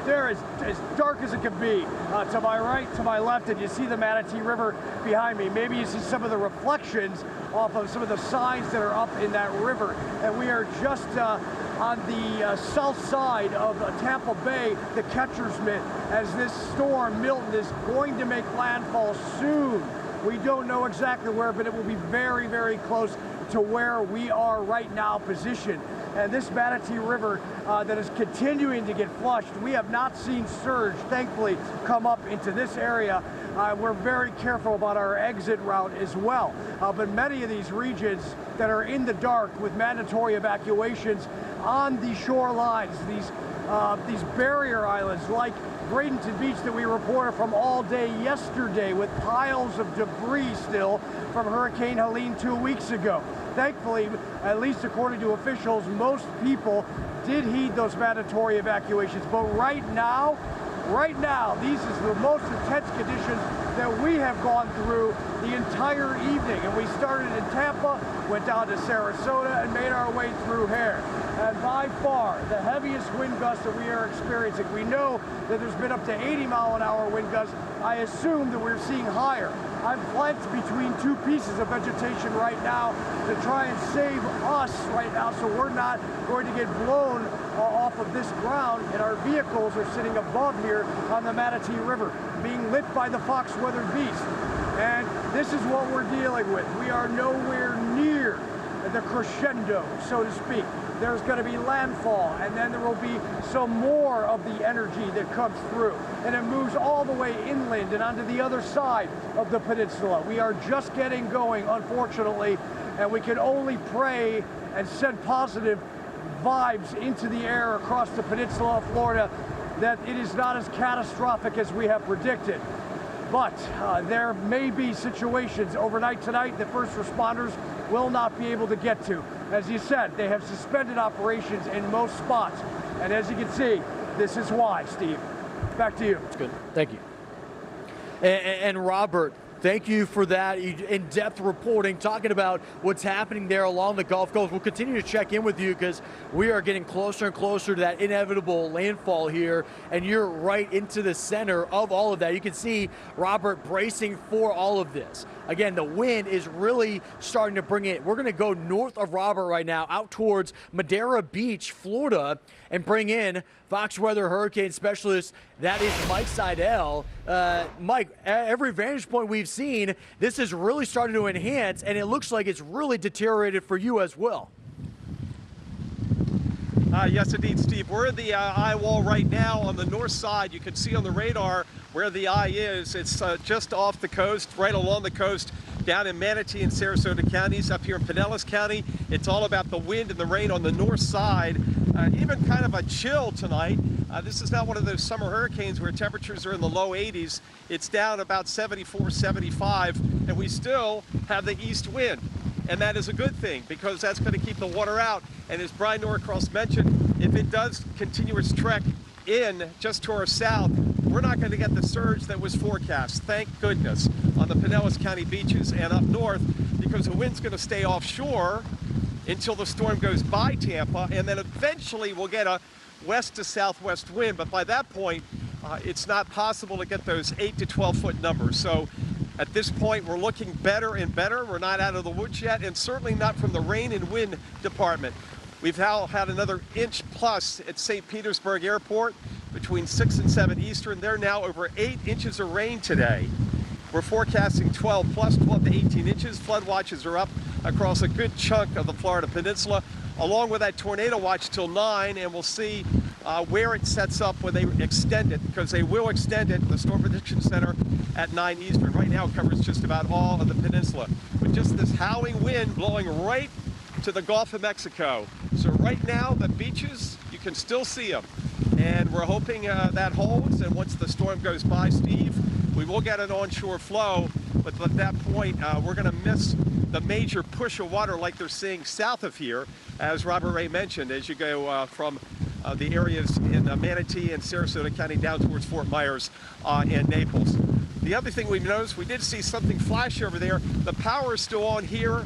They're as dark as it can be. To my right, to my left, and you see the Manatee River behind me. Maybe you see some of the reflections off of some of the signs that are up in that river. And we are just on the south side of Tampa Bay, the catcher's mitt, as this storm, Milton, is going to make landfall soon. We don't know exactly where, but it will be very, very close to where we are right now positioned. And this Manatee River that is continuing to get flushed, we have not seen surge, thankfully, come up into this area. We're very careful about our exit route as well. But many of these regions that are in the dark with mandatory evacuations on the shorelines, these barrier islands like Bradenton Beach that we reported from all day yesterday with piles of debris still from Hurricane Helene 2 weeks ago. Thankfully, at least according to officials, most people did heed those mandatory evacuations. But right now, these is the most intense conditions that we have gone through the entire evening. And we started in Tampa, went down to Sarasota, and made our way through here. And by far, the heaviest wind gusts that we are experiencing. We know that there's been up to 80-mile-an-hour wind gusts. I assume that we're seeing higher. I'm flanked between two pieces of vegetation right now to try and save us right now so we're not going to get blown off of this ground, and our vehicles are sitting above here on the Manatee River, being lit by the fox-weathered beast. And this is what we're dealing with. We are nowhere near the crescendo, so to speak. There's going to be landfall, and then there will be some more of the energy that comes through, and it moves all the way inland and onto the other side of the peninsula. We are just getting going, unfortunately, and we can only pray and send positive vibes into the air across the peninsula of Florida that it is not as catastrophic as we have predicted. But there may be situations overnight tonight that first responders will not be able to get to. As you said, they have suspended operations in most spots. And as you can see, this is why, Steve. Back to you. That's good. Thank you. And Robert, thank you for that in-depth reporting, talking about what's happening there along the Gulf Coast. We'll continue to check in with you because we are getting closer and closer to that inevitable landfall here, and you're right into the center of all of that. You can see Robert bracing for all of this. Again, the wind is really starting to bring it. We're going to go north of Robert right now, out towards Madeira Beach, Florida, and bring in Fox Weather Hurricane Specialist. That is Mike Seidel. Mike, every vantage point we've seen, this is really starting to enhance, and it looks like it's really deteriorated for you as well. Yes, indeed, Steve. We're in the eye wall right now on the north side. You can see on the radar where the eye is. It's just off the coast, right along the coast, down in Manatee and Sarasota counties. Up here in Pinellas County, it's all about the wind and the rain on the north side. Even kind of a chill tonight. This is not one of those summer hurricanes where temperatures are in the low 80s. It's down about 74, 75, and we still have the east wind. And that is a good thing because that's going to keep the water out. And as Brian Norcross mentioned, if it does continue its trek in just to our south, we're not going to get the surge that was forecast, thank goodness, on the Pinellas County beaches and up north, because the wind's going to stay offshore until the storm goes by Tampa, and then eventually we'll get a west to southwest wind. But by that point, it's not possible to get those 8 to 12 foot numbers. So at this point, we're looking better and better. We're not out of the woods yet, and certainly not from the rain and wind department. We've now had another inch plus at St. Petersburg Airport between 6 and 7 Eastern. They're now over 8 inches of rain today. We're forecasting 12 to 18 inches. Flood watches are up across a good chunk of the Florida Peninsula, along with that tornado watch till 9, and we'll see where it sets up when they extend it, because they will extend it, the Storm Prediction Center, at 9 Eastern. Right now it covers just about all of the peninsula, with just this howling wind blowing right to the Gulf of Mexico. So right now, the beaches, you can still see them. And we're hoping that holds, and once the storm goes by, Steve, we will get an onshore flow, but at that point, we're going to miss the major push of water like they're seeing south of here, as Robert Ray mentioned, as you go from the areas in Manatee and Sarasota County down towards Fort Myers and Naples. The other thing we've noticed, we did see something flash over there. The power is still on here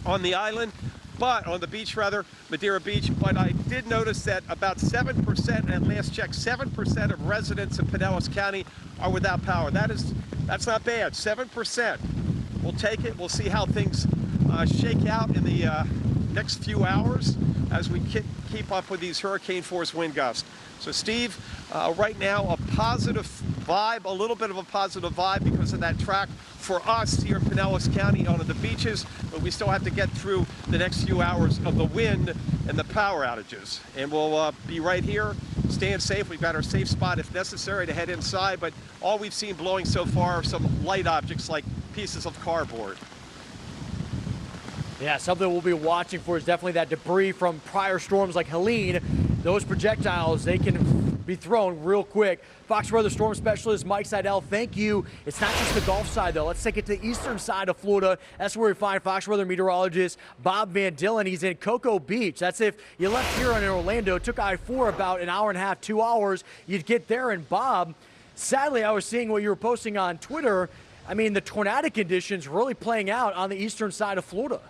on the island, but on the beach rather, Madeira Beach, but I did notice that about 7%, at last check, 7% of residents in Pinellas County are without power. That's not bad, 7%. We'll take it. We'll see how things shake out in the next few hours as we keep up with these hurricane force wind gusts. So Steve, right now a positive vibe, a little bit of a positive vibe because of that track for us here in Pinellas County onto the beaches, but we still have to get through the next few hours of the wind and the power outages. And we'll be right here, staying safe. We've got our safe spot if necessary to head inside, but all we've seen blowing so far are some light objects like pieces of cardboard. Yeah, something we'll be watching for is definitely that debris from prior storms like Helene. Those projectiles, they can be thrown real quick. Fox Weather Storm Specialist Mike Seidel, thank you. It's not just the Gulf side, though. Let's take it to the eastern side of Florida. That's where we find Fox Weather meteorologist Bob Van Dillen. He's in Cocoa Beach. That's if you left here in Orlando, took I-4 about an hour and a half, 2 hours, you'd get there. And Bob, sadly, I was seeing what you were posting on Twitter. I mean, the tornadic conditions really playing out on the eastern side of Florida.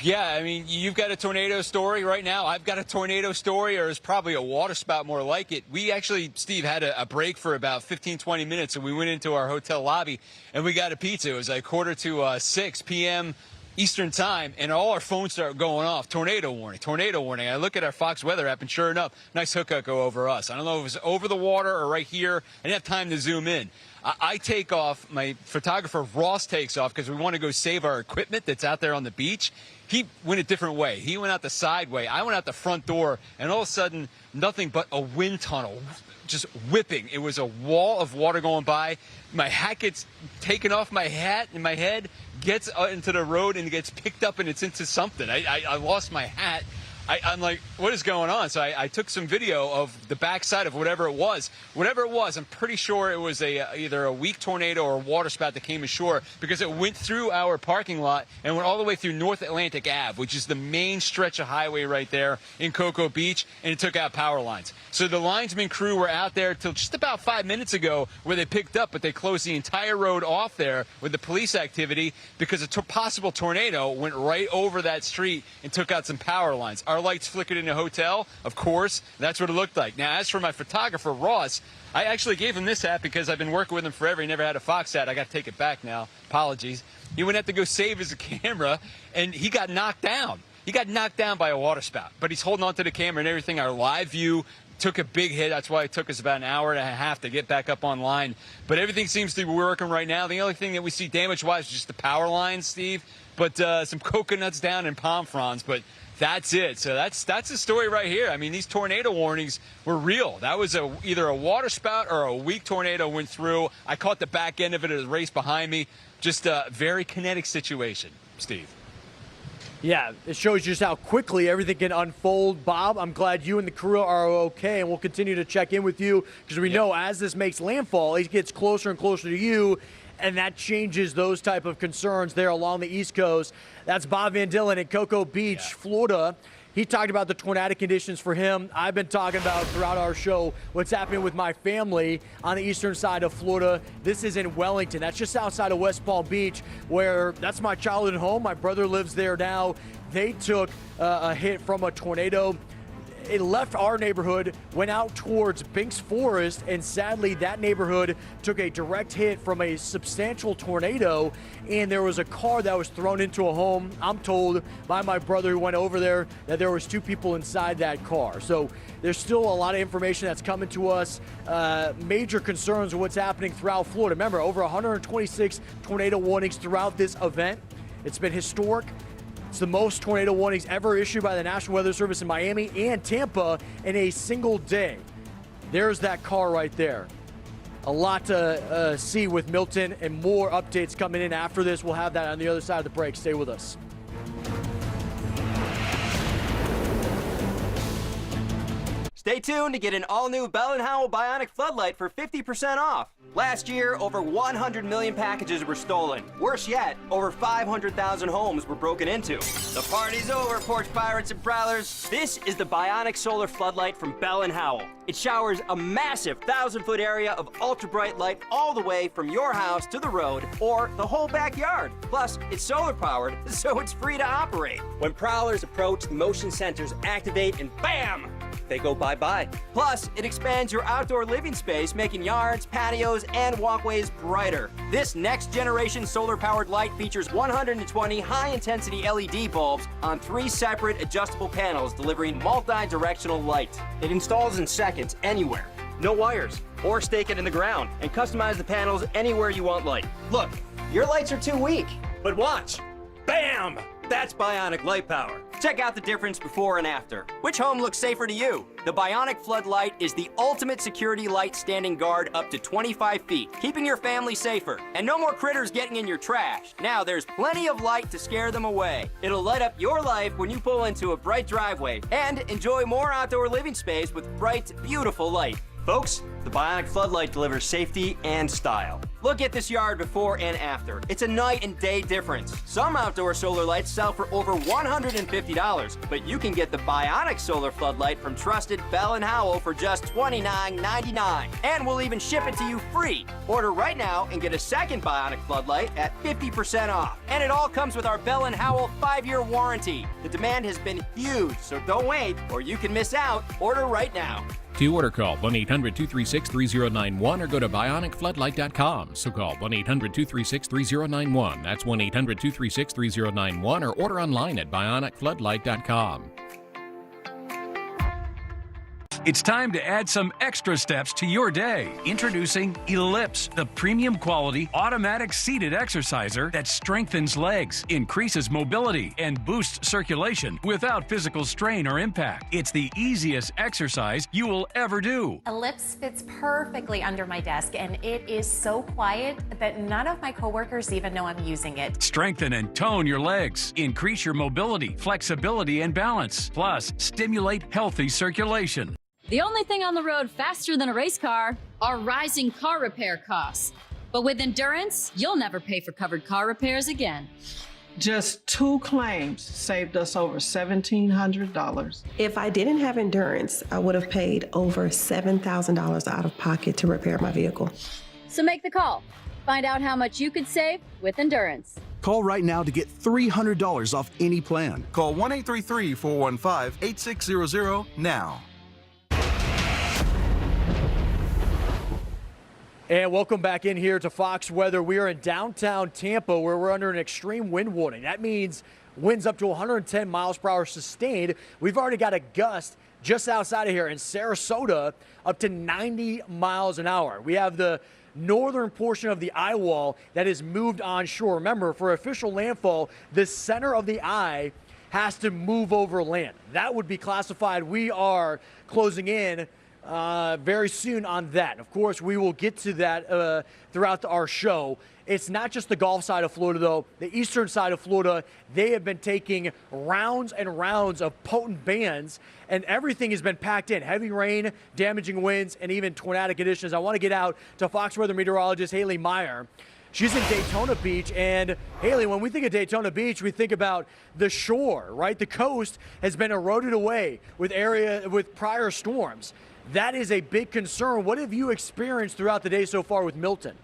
Yeah, I mean, you've got a tornado story right now. I've got a tornado story, or it's probably a water spout more like it. We actually, Steve, had a break for about 15, 20 minutes, and we went into our hotel lobby, and we got a pizza. It was like 5:45 p.m. Eastern time, and all our phones start going off. Tornado warning, tornado warning. I look at our Fox weather app, and sure enough, nice hookup go over us. I don't know if it was over the water or right here. I didn't have time to zoom in. I take off, my photographer Ross takes off because we want to go save our equipment that's out there on the beach. He went a different way. He went out the side way. I went out the front door, and all of a sudden, nothing but a wind tunnel just whipping. It was a wall of water going by. My hat gets taken off my hat, and my head gets into the road and gets picked up, and it's into something. I lost my hat. I'm like, what is going on? So I took some video of the backside of whatever it was. Whatever it was, I'm pretty sure it was either a weak tornado or a water spout that came ashore, because it went through our parking lot and went all the way through North Atlantic Ave, which is the main stretch of highway right there in Cocoa Beach, and it took out power lines. So the linesman crew were out there till just about 5 minutes ago where they picked up, but they closed the entire road off there with the police activity because a possible tornado went right over that street and took out some power lines. Our lights flickered in the hotel, of course. That's what it looked like. Now, as for my photographer, Ross, I actually gave him this hat because I've been working with him forever. He never had a Fox hat. I got to take it back now. Apologies. He went out to go save his camera, and he got knocked down. He got knocked down by a water spout, but he's holding on to the camera and everything. Our live view took a big hit. That's why it took us about an hour and a half to get back up online. But everything seems to be working right now. The only thing that we see damage-wise is just the power lines, Steve, but some coconuts down and palm fronds, but that's it. So that's the story right here. I mean, these tornado warnings were real. That was either a water spout or a weak tornado went through. I caught the back end of it as a race behind me. Just a very kinetic situation, Steve. Yeah, it shows just how quickly everything can unfold. Bob, I'm glad you and the crew are okay, and we'll continue to check in with you because we know as this makes landfall, it gets closer and closer to you, and that changes those type of concerns there along the East Coast. That's Bob Van Dillen in Cocoa Beach, Florida. He talked about the tornadic conditions for him. I've been talking about throughout our show what's happening with my family on the eastern side of Florida. This is in Wellington. That's just outside of West Palm Beach, where that's my childhood home. My brother lives there now. They took a hit from a tornado. It left our neighborhood, went out towards Binks Forest, and sadly that neighborhood took a direct hit from a substantial tornado, and there was a car that was thrown into a home. I'm told by my brother who went over there that there was 2 people inside that car. So there's still a lot of information that's coming to us. Major concerns of what's happening throughout Florida. Remember, over 126 tornado warnings throughout this event. It's been historic. It's the most tornado warnings ever issued by the National Weather Service in Miami and Tampa in a single day. There's that car right there. A lot to see with Milton, and more updates coming in after this. We'll have that on the other side of the break. Stay with us. Stay tuned to get an all-new Bell & Howell Bionic Floodlight for 50% off. Last year, over 100 million packages were stolen. Worse yet, over 500,000 homes were broken into. The party's over, porch pirates and prowlers. This is the Bionic Solar Floodlight from Bell & Howell. It showers a massive 1,000-foot area of ultra-bright light all the way from your house to the road or the whole backyard. Plus, it's solar-powered, so it's free to operate. When prowlers approach, the motion sensors activate and BAM! They go bye-bye. Plus, it expands your outdoor living space, making yards, patios, and walkways brighter. This next-generation solar-powered light features 120 high-intensity LED bulbs on 3 separate adjustable panels, delivering multi-directional light. It installs in seconds anywhere. No wires. Or stake it in the ground and customize the panels anywhere you want light. Look, your lights are too weak. But watch. Bam! That's Bionic light power. Check out the difference before and after. Which home looks safer to you? The Bionic Floodlight is the ultimate security light standing guard up to 25 feet, keeping your family safer. And no more critters getting in your trash. Now there's plenty of light to scare them away. It'll light up your life when you pull into a bright driveway and enjoy more outdoor living space with bright, beautiful light. Folks, the Bionic Floodlight delivers safety and style. Look at this yard before and after. It's a night and day difference. Some outdoor solar lights sell for over $150, but you can get the Bionic solar floodlight from trusted Bell & Howell for just $29.99. And we'll even ship it to you free. Order right now and get a second Bionic floodlight at 50% off. And it all comes with our Bell & Howell 5-year warranty. The demand has been huge, so don't wait or you can miss out. Order right now. To order, call 1-800-236-3091 or go to bionicfloodlight.com. So call 1-800-236-3091. That's 1-800-236-3091 or order online at bionicfloodlight.com. It's time to add some extra steps to your day. Introducing Ellipse, the premium quality automatic seated exerciser that strengthens legs, increases mobility, and boosts circulation without physical strain or impact. It's the easiest exercise you will ever do. Ellipse fits perfectly under my desk, and it is so quiet that none of my coworkers even know I'm using it. Strengthen and tone your legs. Increase your mobility, flexibility, and balance. Plus, stimulate healthy circulation. The only thing on the road faster than a race car are rising car repair costs. But with Endurance, you'll never pay for covered car repairs again. Just 2 claims saved us over $1,700. If I didn't have Endurance, I would have paid over $7,000 out of pocket to repair my vehicle. So make the call. Find out how much you could save with Endurance. Call right now to get $300 off any plan. Call 1-833-415-8600 now. And welcome back in here to Fox Weather. We are in downtown Tampa where we're under an extreme wind warning. That means winds up to 110 miles per hour sustained. We've already got a gust just outside of here in Sarasota up to 90 miles an hour. We have the northern portion of the eye wall that is moved onshore. Remember, for official landfall, the center of the eye has to move over land. That would be classified. We are closing in very soon on that. Of course, we will get to that throughout our show. It's not just the Gulf side of Florida, though. The eastern side of Florida, they have been taking rounds and rounds of potent bands, and everything has been packed in. Heavy rain, damaging winds, and even tornadic conditions. I want to get out to Fox Weather meteorologist Haley Meyer. She's in Daytona Beach, and Haley, when we think of Daytona Beach, we think about the shore, right? The coast has been eroded away with prior storms. That is a big concern. What have you experienced throughout the day so far with Milton?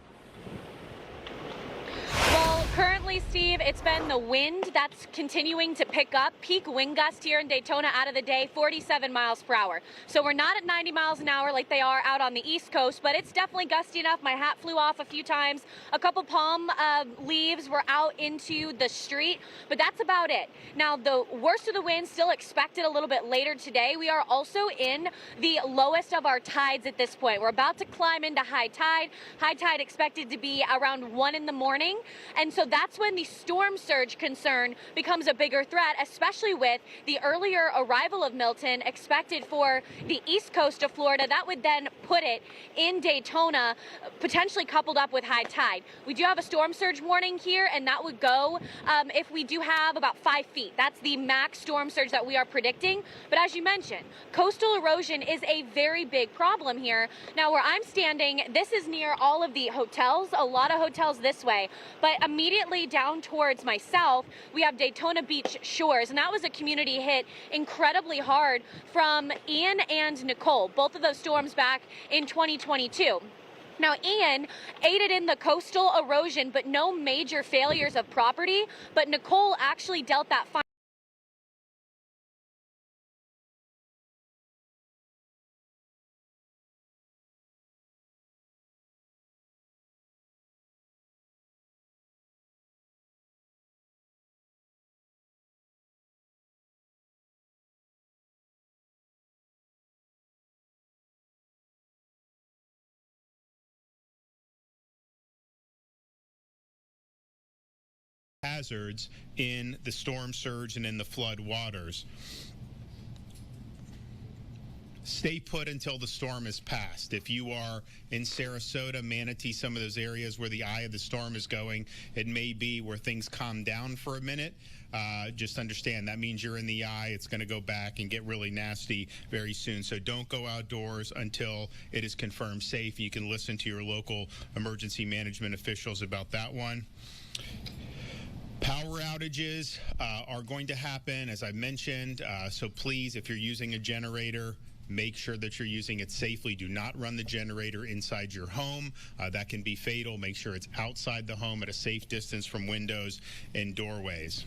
Well, currently, Steve, it's been the wind that's continuing to pick up. Peak wind gust here in Daytona out of the day, 47 miles per hour. So we're not at 90 miles an hour like they are out on the East Coast, but it's definitely gusty enough. My hat flew off a few times. A couple palm leaves were out into the street, but that's about it. Now, the worst of the wind still expected a little bit later today. We are also in the lowest of our tides at this point. We're about to climb into high tide. High tide expected to be around 1 in the morning. And so that's when the storm surge concern becomes a bigger threat, especially with the earlier arrival of Milton expected for the east coast of Florida. That would then put it in Daytona, potentially coupled up with high tide. We do have a storm surge warning here, and that would go if we do have about 5 feet. That's the max storm surge that we are predicting. But as you mentioned, coastal erosion is a very big problem here. Now, where I'm standing, this is near all of the hotels, a lot of hotels this way. But immediately down towards myself, we have Daytona Beach Shores, and that was a community hit incredibly hard from Ian and Nicole, both of those storms back in 2022. Now, Ian aided in the coastal erosion, but no major failures of property, but Nicole actually dealt that fine. Hazards in the storm surge and in the flood waters. stay put until the storm is passed. If you are in Sarasota, Manatee, some of those areas where the eye of the storm is going, it may be where things calm down for a minute. Just understand that means you're in the eye. It's going to go back and get really nasty very soon. So don't go outdoors until it is confirmed safe. You can listen to your local emergency management officials about that one. Power outages are going to happen, as I mentioned. So please, if you're using a generator, make sure that you're using it safely. Do not run the generator inside your home. That can be fatal. Make sure it's outside the home at a safe distance from windows and doorways.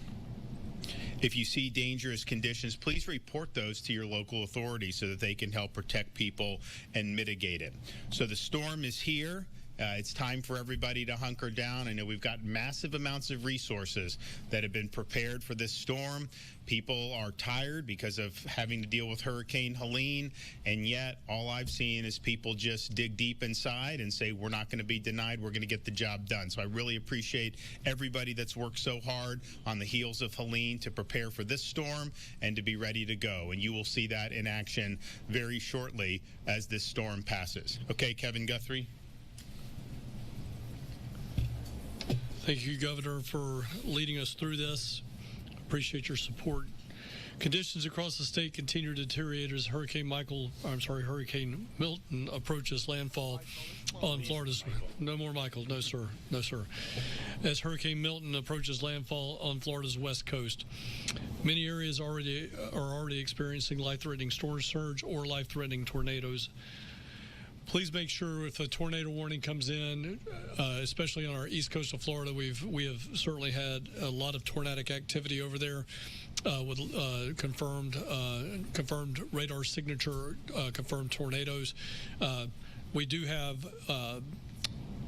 If you see dangerous conditions, please report those to your local authorities so that they can help protect people and mitigate it. So the storm is here. It's time for everybody to hunker down. I know we've got massive amounts of resources that have been prepared for this storm. People are tired because of having to deal with Hurricane Helene, and yet all I've seen is people just dig deep inside and say, we're not going to be denied, we're going to get the job done. So I really appreciate everybody that's worked so hard on the heels of Helene to prepare for this storm and to be ready to go. And you will see that in action very shortly as this storm passes. Okay, Kevin Guthrie. Thank you, Governor, for leading us through this. Appreciate your support. Conditions across the state continue to deteriorate as Hurricane Milton approaches landfall on Florida's. No more Michael. No, sir. No, sir. As Hurricane Milton approaches landfall on Florida's west coast, many areas are already experiencing life-threatening storm surge or life-threatening tornadoes. Please make sure if a tornado warning comes in, especially on our east coast of Florida, we have certainly had a lot of tornadic activity over there with confirmed radar signature, confirmed tornadoes. We do have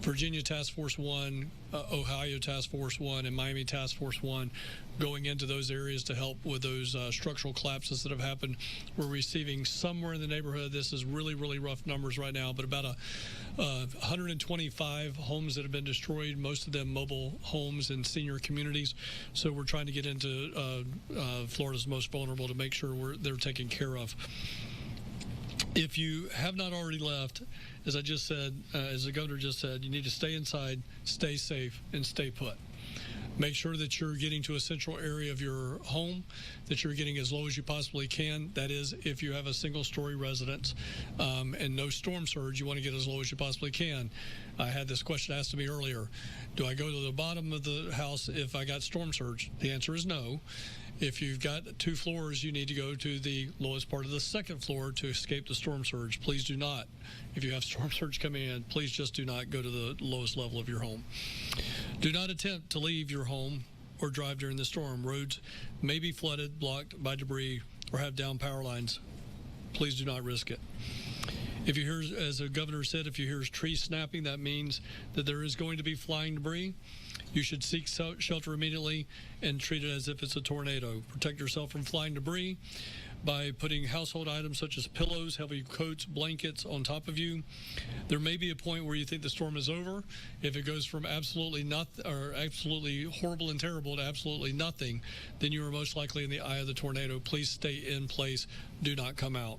Virginia Task Force 1, Ohio Task Force 1, and Miami Task Force 1 going into those areas to help with those structural collapses that have happened. We're receiving somewhere in the neighborhood, this is really, really rough numbers right now, but about 125 homes that have been destroyed, most of them mobile homes and senior communities. So we're trying to get into Florida's most vulnerable to make sure they're taken care of. If you have not already left, as I just said, as the governor just said, you need to stay inside, stay safe, and stay put. Make sure that you're getting to a central area of your home, that you're getting as low as you possibly can. That is, if you have a single-story residence and no storm surge, you want to get as low as you possibly can. I had this question asked to me earlier. Do I go to the bottom of the house if I got storm surge? The answer is no. If you've got 2 floors, you need to go to the lowest part of the 2nd floor to escape the storm surge. Please do not. If you have storm surge coming in, please just do not go to the lowest level of your home. Do not attempt to leave your home or drive during the storm. Roads may be flooded, blocked by debris, or have down power lines. Please do not risk it. If you hear, as the governor said, if you hear trees snapping, that means that there is going to be flying debris. You should seek shelter immediately and treat it as if it's a tornado. Protect yourself from flying debris by putting household items such as pillows, heavy coats, blankets on top of you. There may be a point where you think the storm is over. If it goes from absolutely nothing or absolutely horrible and terrible to absolutely nothing, then you are most likely in the eye of the tornado. Please stay in place. Do not come out.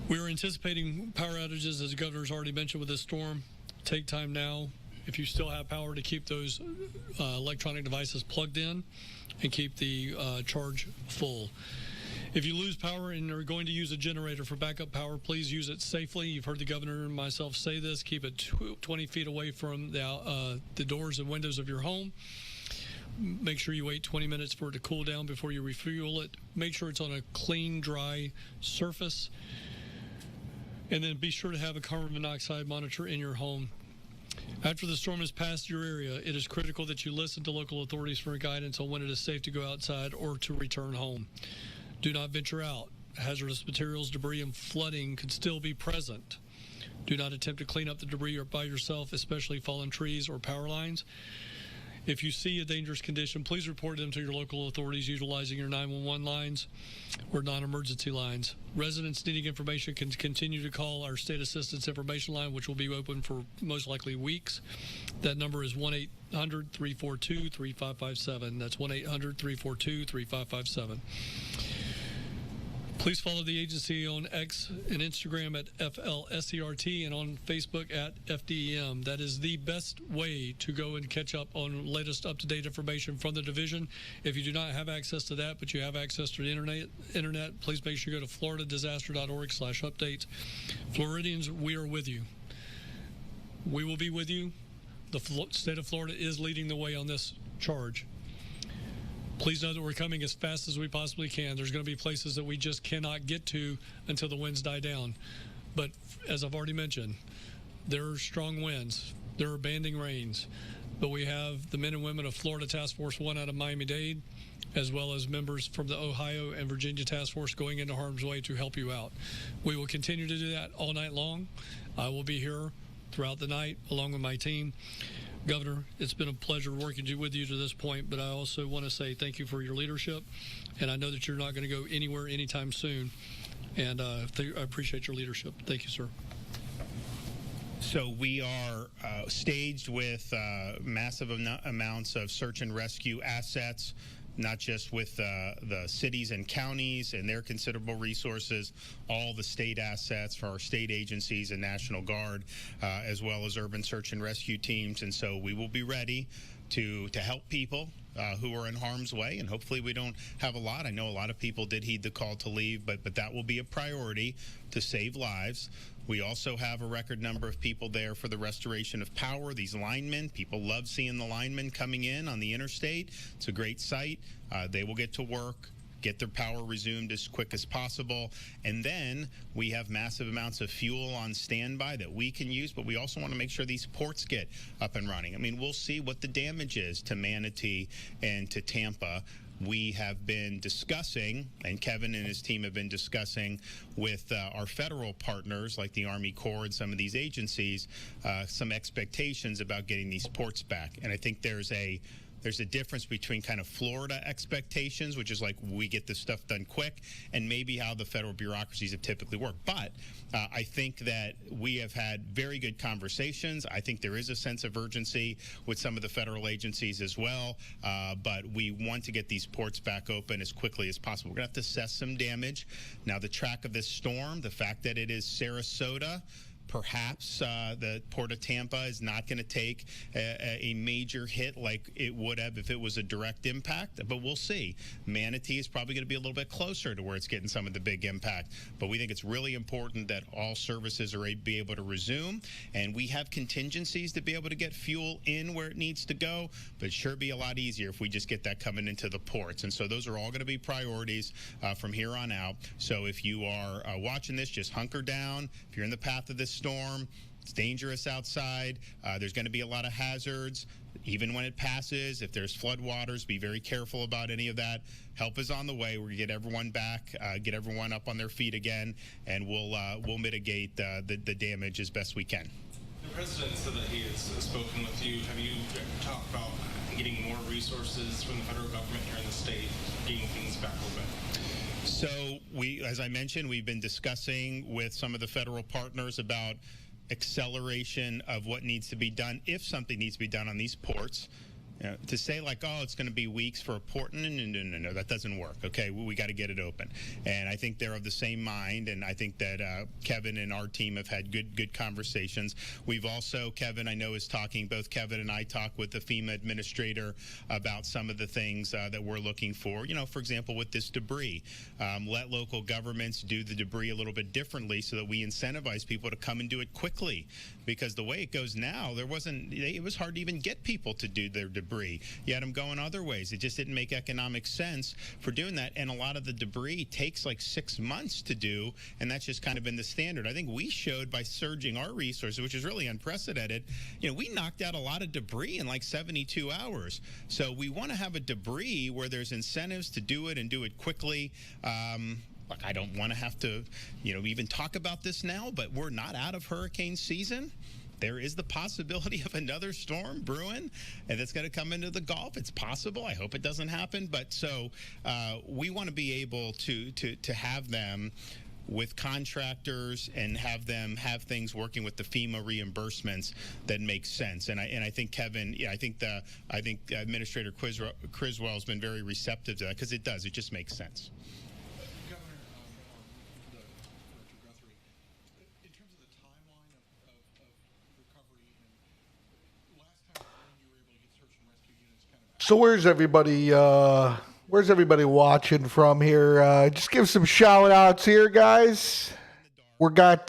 We are anticipating power outages, as the governor's already mentioned, with this storm. Take time now, if you still have power, to keep those electronic devices plugged in and keep the charge full. If you lose power and are going to use a generator for backup power, please use it safely. You've heard the governor and myself say this. Keep it 20 feet away from the doors and windows of your home. Make sure you wait 20 minutes for it to cool down before you refuel it. Make sure it's on a clean, dry surface. And then be sure to have a carbon monoxide monitor in your home. After the storm has passed your area, it is critical that you listen to local authorities for guidance on when it is safe to go outside or to return home. Do not venture out. Hazardous materials, debris, and flooding could still be present. Do not attempt to clean up the debris by yourself, especially fallen trees or power lines. If you see a dangerous condition, please report them to your local authorities utilizing your 911 lines or non-emergency lines. Residents needing information can continue to call our State Assistance Information Line, which will be open for most likely weeks. That number is 1-800-342-3557. That's 1-800-342-3557. Please follow the agency on X and Instagram at FLSERT and on Facebook at FDEM. That is the best way to go and catch up on latest up-to-date information from the division. If you do not have access to that, but you have access to the internet, please make sure you go to floridadisaster.org/updates. Floridians, we are with you. We will be with you. The state of Florida is leading the way on this charge. Please know that we're coming as fast as we possibly can. There's going to be places that we just cannot get to until the winds die down. But as I've already mentioned, there are strong winds. There are banding rains. But we have the men and women of Florida Task Force 1 out of Miami-Dade, as well as members from the Ohio and Virginia Task Force going into harm's way to help you out. We will continue to do that all night long. I will be here throughout the night along with my team. Governor, it's been a pleasure working with you to this point, but I also want to say thank you for your leadership, and I know that you're not going to go anywhere anytime soon, and I appreciate your leadership. Thank you, sir. So we are staged with massive amounts of search and rescue assets, not just with the cities and counties and their considerable resources, all the state assets for our state agencies and National Guard, as well as urban search and rescue teams. And so we will be ready to help people who are in harm's way, and hopefully we don't have a lot. I know a lot of people did heed the call to leave, but that will be a priority to save lives. We also have a record number of people there for the restoration of power. These linemen, people love seeing the linemen coming in on the interstate. It's a great sight. They will get to work, get their power resumed as quick as possible. And then we have massive amounts of fuel on standby that we can use, but we also want to make sure these ports get up and running. I mean, we'll see what the damage is to Manatee and to Tampa. We have been discussing, and Kevin and his team have been discussing with our federal partners like the Army Corps and some of these agencies, some expectations about getting these ports back. And I think there's a difference between kind of Florida expectations, which is like we get this stuff done quick, and maybe how the federal bureaucracies have typically worked. But I think that we have had very good conversations. I think there is a sense of urgency with some of the federal agencies as well, but we want to get these ports back open as quickly as possible. We're going to have to assess some damage. Now, the track of this storm, the fact that it is Sarasota, perhaps the Port of Tampa is not going to take a major hit like it would have if it was a direct impact, but we'll see. Manatee is probably going to be a little bit closer to where it's getting some of the big impact, but we think it's really important that all services are be able to resume, and we have contingencies to be able to get fuel in where it needs to go, but it sure be a lot easier if we just get that coming into the ports. And so those are all going to be priorities from here on out. So if you are watching this, just hunker down. If you're in the path of this storm, it's dangerous outside. There's going to be a lot of hazards. Even when it passes, if there's floodwaters, be very careful about any of that. Help is on the way. We're going to get everyone back, get everyone up on their feet again, and we'll mitigate the damage as best we can. The president said that he has spoken with you. Have you talked about getting more resources from the federal government here in the state, getting things back open? So as I mentioned, we've been discussing with some of the federal partners about acceleration of what needs to be done, if something needs to be done on these ports. You know, to say like, oh, it's going to be weeks for a port, no, that doesn't work. Okay, we got to get it open. And I think they're of the same mind, and I think that Kevin and our team have had good conversations. We've also, Kevin, I know, is talking, both Kevin and I talk with the FEMA administrator about some of the things that we're looking for. You know, for example, with this debris, let local governments do the debris a little bit differently so that we incentivize people to come and do it quickly. Because the way it goes now, it was hard to even get people to do their debris. You had them going other ways. It just didn't make economic sense for doing that. And a lot of the debris takes like 6 months to do, and that's just kind of been the standard. I think we showed by surging our resources, which is really unprecedented, you know, we knocked out a lot of debris in like 72 hours. So we want to have a debris where there's incentives to do it and do it quickly. Look, I don't want to have to, you know, even talk about this now, but we're not out of hurricane season. There is the possibility of another storm brewing, and it's going to come into the Gulf. It's possible. I hope it doesn't happen. But so we want to be able to have them with contractors and have them have things working with the FEMA reimbursements that make sense. And I think Kevin, I think Administrator Criswell has been very receptive to that, because it does. It just makes sense. So where's everybody watching from here? Just give some shout outs here, guys. We got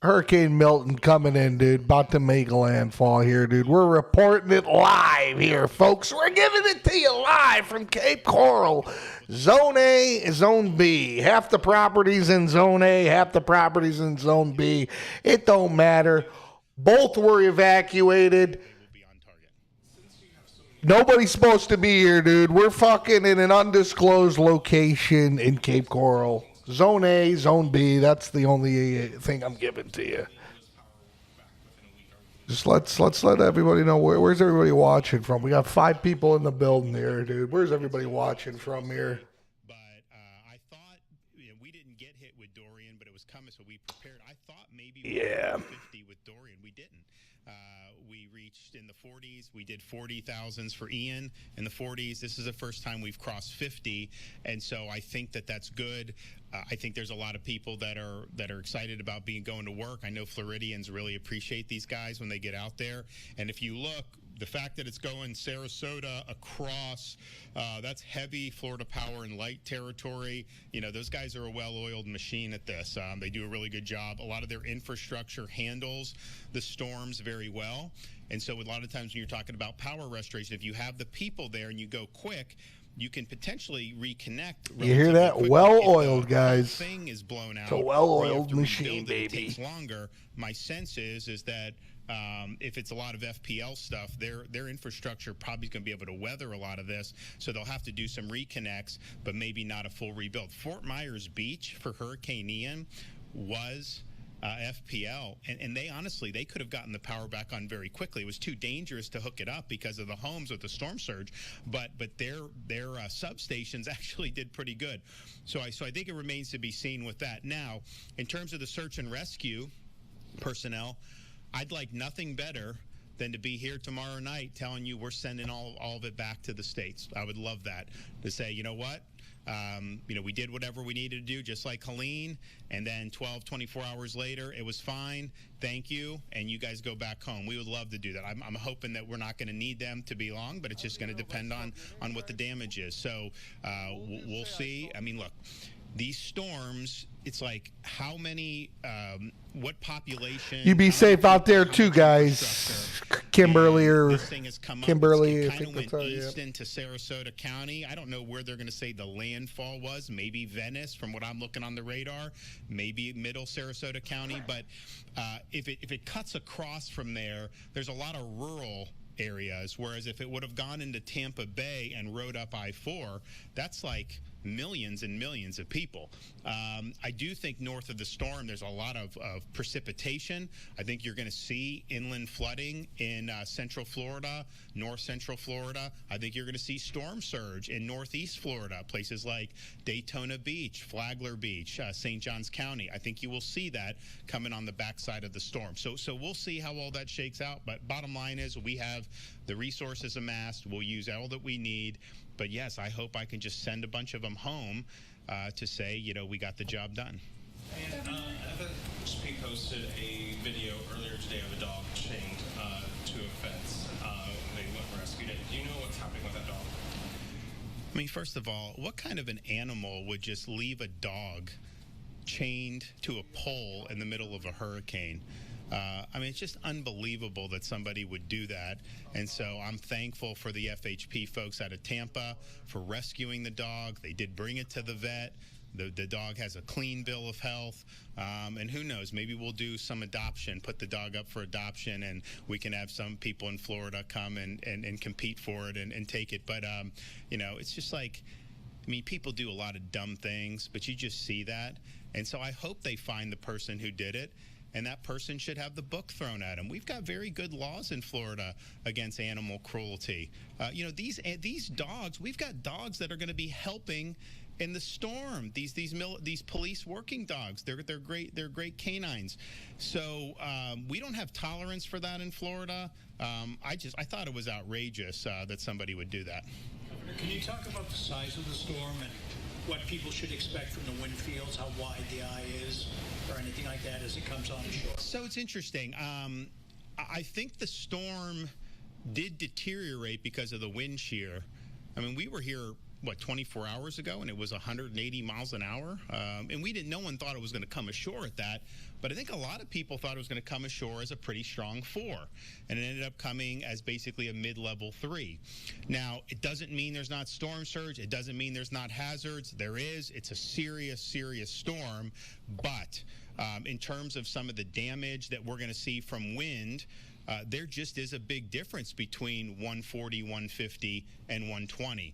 Hurricane Milton coming in, dude. About to make landfall here, dude. We're reporting it live here, folks. We're giving it to you live from Cape Coral. Zone A, Zone B. Half the properties in Zone A, half the properties in Zone B. It don't matter. Both were evacuated. Nobody's supposed to be here, dude. We're fucking in an undisclosed location in Cape Coral. Zone A, Zone B. That's the only thing I'm giving to you. Just let's let everybody know where's everybody watching from. We got 5 people in the building here, dude. Where's everybody watching from here? But I thought we didn't get hit with Dorian, but it was coming, so we prepared. I thought maybe we were 50 with Dorian. We didn't. We reached in the 40s. We did 40,000s for Ian in the 40s. This is the first time we've crossed 50, and so I think that's good. I think there's a lot of people that are excited about going to work. I know Floridians really appreciate these guys when they get out there. And if you look, the fact that it's going Sarasota across, that's heavy Florida Power and Light territory. You know, those guys are a well-oiled machine at this. They do a really good job. A lot of their infrastructure handles the storms very well. And so a lot of times when you're talking about power restoration, if you have the people there and you go quick, you can potentially reconnect. You hear that? Well-oiled, guys. Thing is blown out. It's a well-oiled machine, baby. It takes longer. My sense is that if it's a lot of FPL stuff, their infrastructure probably is going to be able to weather a lot of this. So they'll have to do some reconnects, but maybe not a full rebuild. Fort Myers Beach for Hurricane Ian was FPL, and they honestly could have gotten the power back on very quickly. It was too dangerous to hook it up because of the homes with the storm surge, but their substations actually did pretty good. So I think it remains to be seen with that. Now, in terms of the search and rescue personnel, I'd like nothing better than to be here tomorrow night telling you we're sending all of it back to the States. I would love that, to say, you know what? We did whatever we needed to do, just like Helene, and then 24 hours later, it was fine. Thank you, and you guys go back home. We would love to do that. I'm hoping that we're not going to need them to be long, but it's just going to depend on what the damage is. So we'll see. I mean, look, these storms, it's like how many, what population. You be safe out there too, guys. Kimberly, I think that's how east into Sarasota County. I don't know where they're going to say the landfall was. Maybe Venice, from what I'm looking on the radar. Maybe middle Sarasota County. But if it cuts across from there, there's a lot of rural areas. Whereas if it would have gone into Tampa Bay and rode up I-4, that's like millions and millions of people. I do think north of the storm, there's a lot of precipitation. I think you're going to see inland flooding in central Florida, north central Florida. I think you're going to see storm surge in northeast Florida, places like Daytona Beach, Flagler Beach, St. Johns County. I think you will see that coming on the backside of the storm. So we'll see how all that shakes out. But bottom line is we have the resources amassed. We'll use all that we need. But yes, I hope I can just send a bunch of them home to say, we got the job done. And FHP posted a video earlier today of a dog chained to a fence. They went and rescued it. Do you know what's happening with that dog? I mean, first of all, what kind of an animal would just leave a dog chained to a pole in the middle of a hurricane? I mean, it's just unbelievable that somebody would do that. And so I'm thankful for the FHP folks out of Tampa for rescuing the dog. They did bring it to the vet. The dog has a clean bill of health. And who knows, maybe we'll do some adoption, put the dog up for adoption, and we can have some people in Florida come and compete for it and take it. But, it's just like, I mean, people do a lot of dumb things, but you just see that. And so I hope they find the person who did it. And that person should have the book thrown at him. We've got very good laws in Florida against animal cruelty. These dogs, we've got dogs that are going to be helping in the storm. These police working dogs, they're great. They're great canines. So we don't have tolerance for that in Florida. I thought it was outrageous that somebody would do that. Governor, can you talk about the size of the storm and what people should expect from the wind fields, how wide the eye is, or anything like that as it comes on shore? So it's interesting. I think the storm did deteriorate because of the wind shear. I mean, we were here, what, 24 hours ago, and it was 180 miles an hour. And no one thought it was going to come ashore at that. But I think a lot of people thought it was going to come ashore as a pretty strong 4. And it ended up coming as basically a mid-level 3. Now, it doesn't mean there's not storm surge. It doesn't mean there's not hazards. There is. It's a serious, serious storm. But in terms of some of the damage that we're going to see from wind, there just is a big difference between 140, 150, and 120.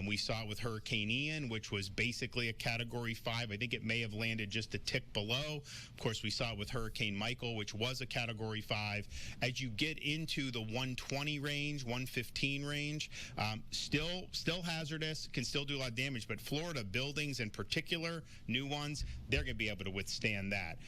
We saw it with Hurricane Ian, which was basically a Category 5. I think it may have landed just a tick below. Of course, we saw it with Hurricane Michael, which was a Category 5. As you get into the 120 range, 115 range, still hazardous, can still do a lot of damage. But Florida buildings in particular, new ones, they're going to be able to withstand that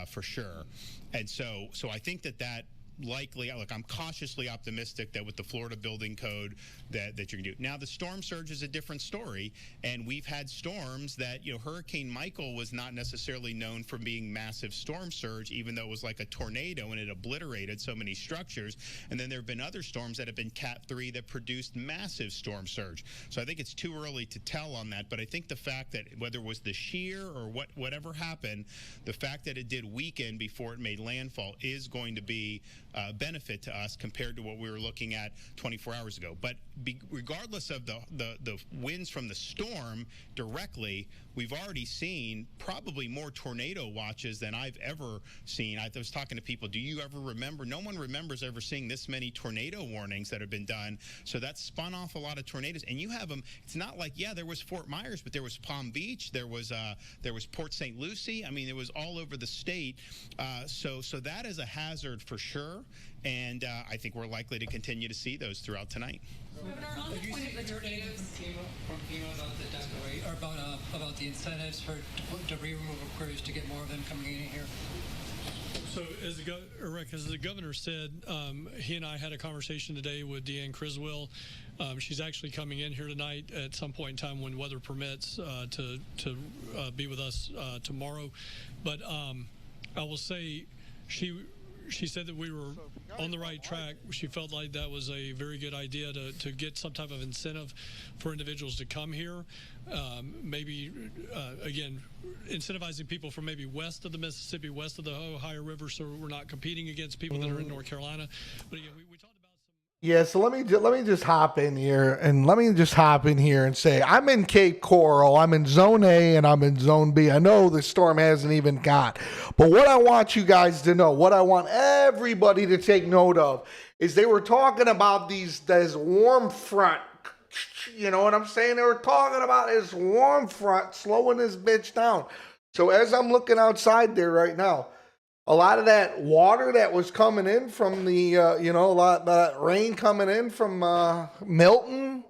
for sure. And so I think that likely, look, I'm cautiously optimistic that with the Florida building code that you're going to do. Now, the storm surge is a different story, and we've had storms that, Hurricane Michael was not necessarily known for being massive storm surge, even though it was like a tornado and it obliterated so many structures. And then there have been other storms that have been Cat 3 that produced massive storm surge. So I think it's too early to tell on that, but I think the fact that whether it was the shear or whatever happened, the fact that it did weaken before it made landfall is going to be benefit to us compared to what we were looking at 24 hours ago. But regardless of the winds from the storm directly, we've already seen probably more tornado watches than I've ever seen. I was talking to people, do you ever remember? No one remembers ever seeing this many tornado warnings that have been done. So that spun off a lot of tornadoes. And you have them, it's not like, yeah, there was Fort Myers, but there was Palm Beach, there was Port St. Lucie. I mean, it was all over the state. So that is a hazard for sure. And I think we're likely to continue to see those throughout tonight. Have you seen the tornadoes from FEMA about the declaration, or about the incentives for debris removal crews to get more of them coming in here? So, as the governor said, he and I had a conversation today with Deanne Criswell. She's actually coming in here tonight at some point in time when weather permits to be with us tomorrow. But I will say she said that we were on the right track. She felt like that was a very good idea to get some type of incentive for individuals to come here. Maybe, again, incentivizing people from maybe west of the Mississippi, west of the Ohio River, so we're not competing against people that are in North Carolina. But again, we talked about Yeah, so let me just hop in here and say I'm in Cape Coral, I'm in Zone A, and I'm in Zone B. I know the storm hasn't even got, but what I want you guys to know, what I want everybody to take note of, is they were talking about this warm front. You know what I'm saying? They were talking about this warm front slowing this bitch down. So as I'm looking outside there right now, a lot of that water that was coming in from the, a lot of that rain coming in from Milton,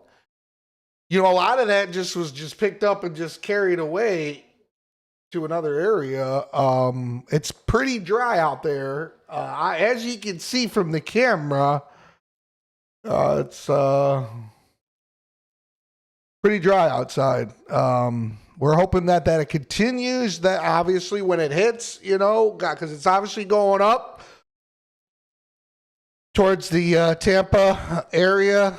a lot of that was just picked up and just carried away to another area. It's pretty dry out there. As you can see from the camera, it's pretty dry outside. We're hoping that it continues, that obviously when it hits, because it's obviously going up towards the Tampa area.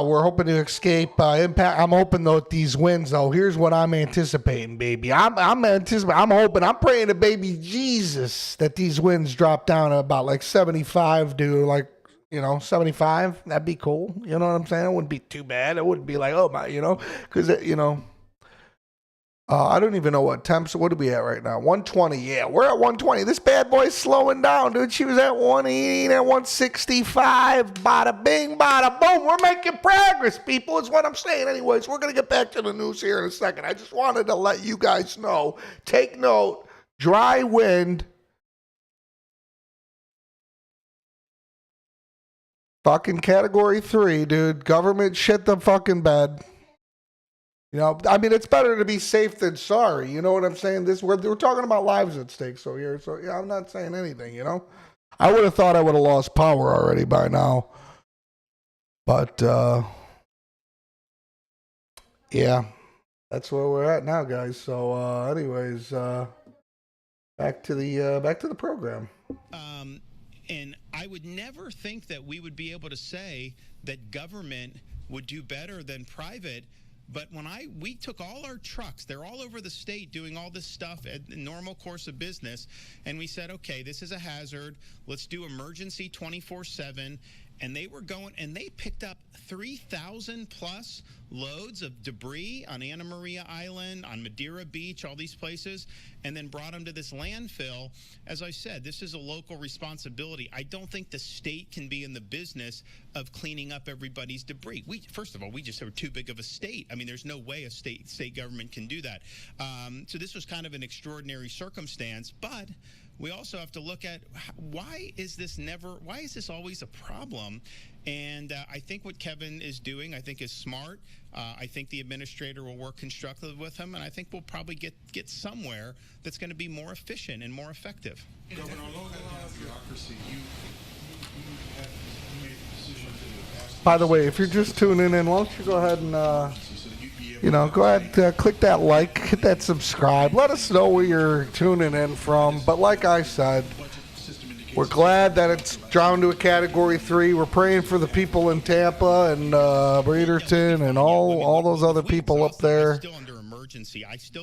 We're hoping to escape impact. I'm hoping though these winds, though, here's what I'm anticipating, baby. I'm praying to baby Jesus that these winds drop down to about like 75 to 75. That'd be cool. You know what I'm saying? It wouldn't be too bad. It wouldn't be like, oh my, because, I don't even know what temps. What are we at right now? 120. Yeah, we're at 120. This bad boy's slowing down, dude. She was at 180, at 165. Bada bing, bada boom. We're making progress, people, is what I'm saying. Anyways, we're going to get back to the news here in a second. I just wanted to let you guys know. Take note. Dry wind. Fucking Category 3, dude. Government shit the fucking bed. It's better to be safe than sorry. You know what I'm saying? We're talking about lives at stake. So yeah, I'm not saying anything, I would have thought I would have lost power already by now. But, yeah, that's where we're at now, guys. So, anyways, back to the program. And I would never think that we would be able to say that government would do better than private. But when we took all our trucks, they're all over the state doing all this stuff at the normal course of business, and we said, okay, this is a hazard. Let's do emergency 24/7. And they were going, and they picked up 3,000 plus loads of debris on Anna Maria Island, on Madeira Beach, all these places, and then brought them to this landfill. As I said, this is a local responsibility. I don't think the state can be in the business of cleaning up everybody's debris. First of all, we just are too big of a state. I mean, there's no way a state government can do that. So this was kind of an extraordinary circumstance, but we also have to look at why is this always a problem? And I think what Kevin is doing, I think, is smart. I think the administrator will work constructively with him, and I think we'll probably get somewhere that's going to be more efficient and more effective. Governor, along that line of bureaucracy, you made a decision to pass. By the way, if you're just tuning in, why don't you go ahead and go ahead, click that like, hit that subscribe. Let us know where you're tuning in from. But like I said, we're glad that it's down to a Category 3. We're praying for the people in Tampa and Bradenton and all those other people up there.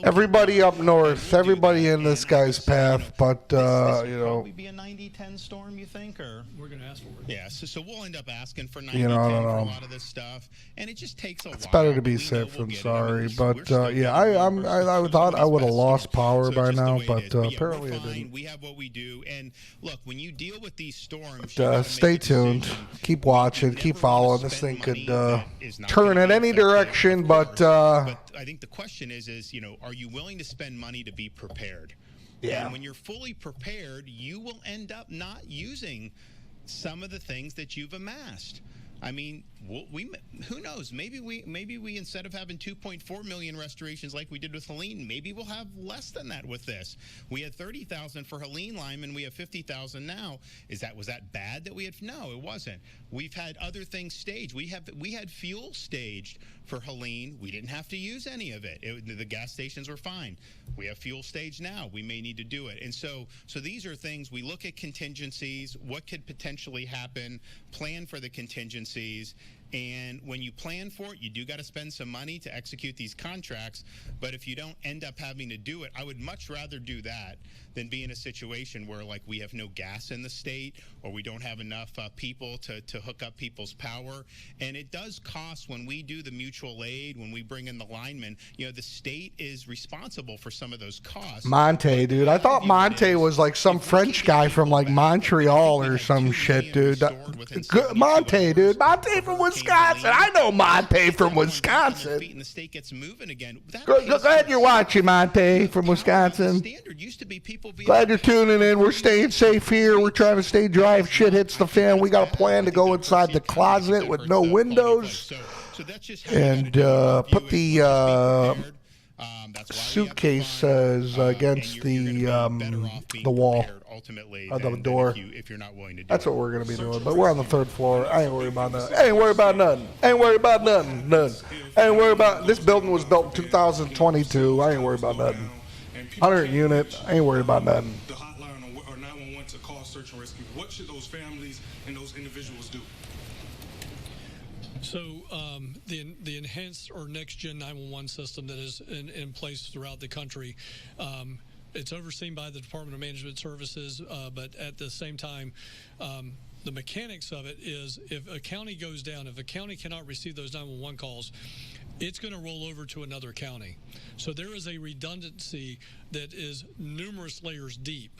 Everybody up north, everybody in this guy's path. But, Probably be a 90-10 storm, you think? Or we're going to ask for it. Yeah, so we'll end up asking for 90-10 I don't for a know. lot of this stuff. And it just takes a while. It's better to be safe than sorry. But, I thought I would have lost power by now, but apparently I didn't. We have what we do. And look, when you deal with these storms, Stay tuned. Keep watching. Keep following. This thing could turn in any direction, but I think the question is, are you willing to spend money to be prepared? Yeah. And when you're fully prepared, you will end up not using some of the things that you've amassed. I mean, who knows? Maybe we instead of having 2.4 million restorations like we did with Helene, maybe we'll have less than that with this. We had 30,000 for Helene Lyman. We have 50,000 now. Was that bad that we had? No, it wasn't. We've had other things staged. We had fuel staged for Helene. We didn't have to use any of it. The gas stations were fine. We have fuel staged now. We may need to do it. And so these are things we look at contingencies, what could potentially happen, plan for the contingencies. And when you plan for it, you do got to spend some money to execute these contracts. But if you don't end up having to do it, I would much rather do that than be in a situation where, like, we have no gas in the state or we don't have enough people to hook up people's power. And it does cost when we do the mutual aid, when we bring in the linemen. The state is responsible for some of those costs. Monte, dude. I thought Monte was like some French guy from like Montreal or some shit, dude. Monte, dude. Monte from Wisconsin. I know Monte from Wisconsin. And the state gets moving again. Go ahead, you're watching Monte from Wisconsin. Glad you're tuning in. We're staying safe here. We're trying to stay dry. If shit hits the fan, we got a plan to go inside the closet with no windows and put the suitcase against the wall of the door. That's what we're gonna be doing. But we're on the 3rd floor. I ain't worried about nothing. Ain't worried about nothing. Ain't worried about nothing. Ain't worried about. This building was built in 2022. I ain't worried about nothing. 100 unit. I ain't worried about nothing. The hotline or 911 to call search and rescue. What should those families and those individuals do? So the enhanced or next gen 911 system that is in place throughout the country, it's overseen by the Department of Management Services, but at the same time, the mechanics of it is if a county goes down, if a county cannot receive those 911 calls, it's going to roll over to another county. So there is a redundancy that is numerous layers deep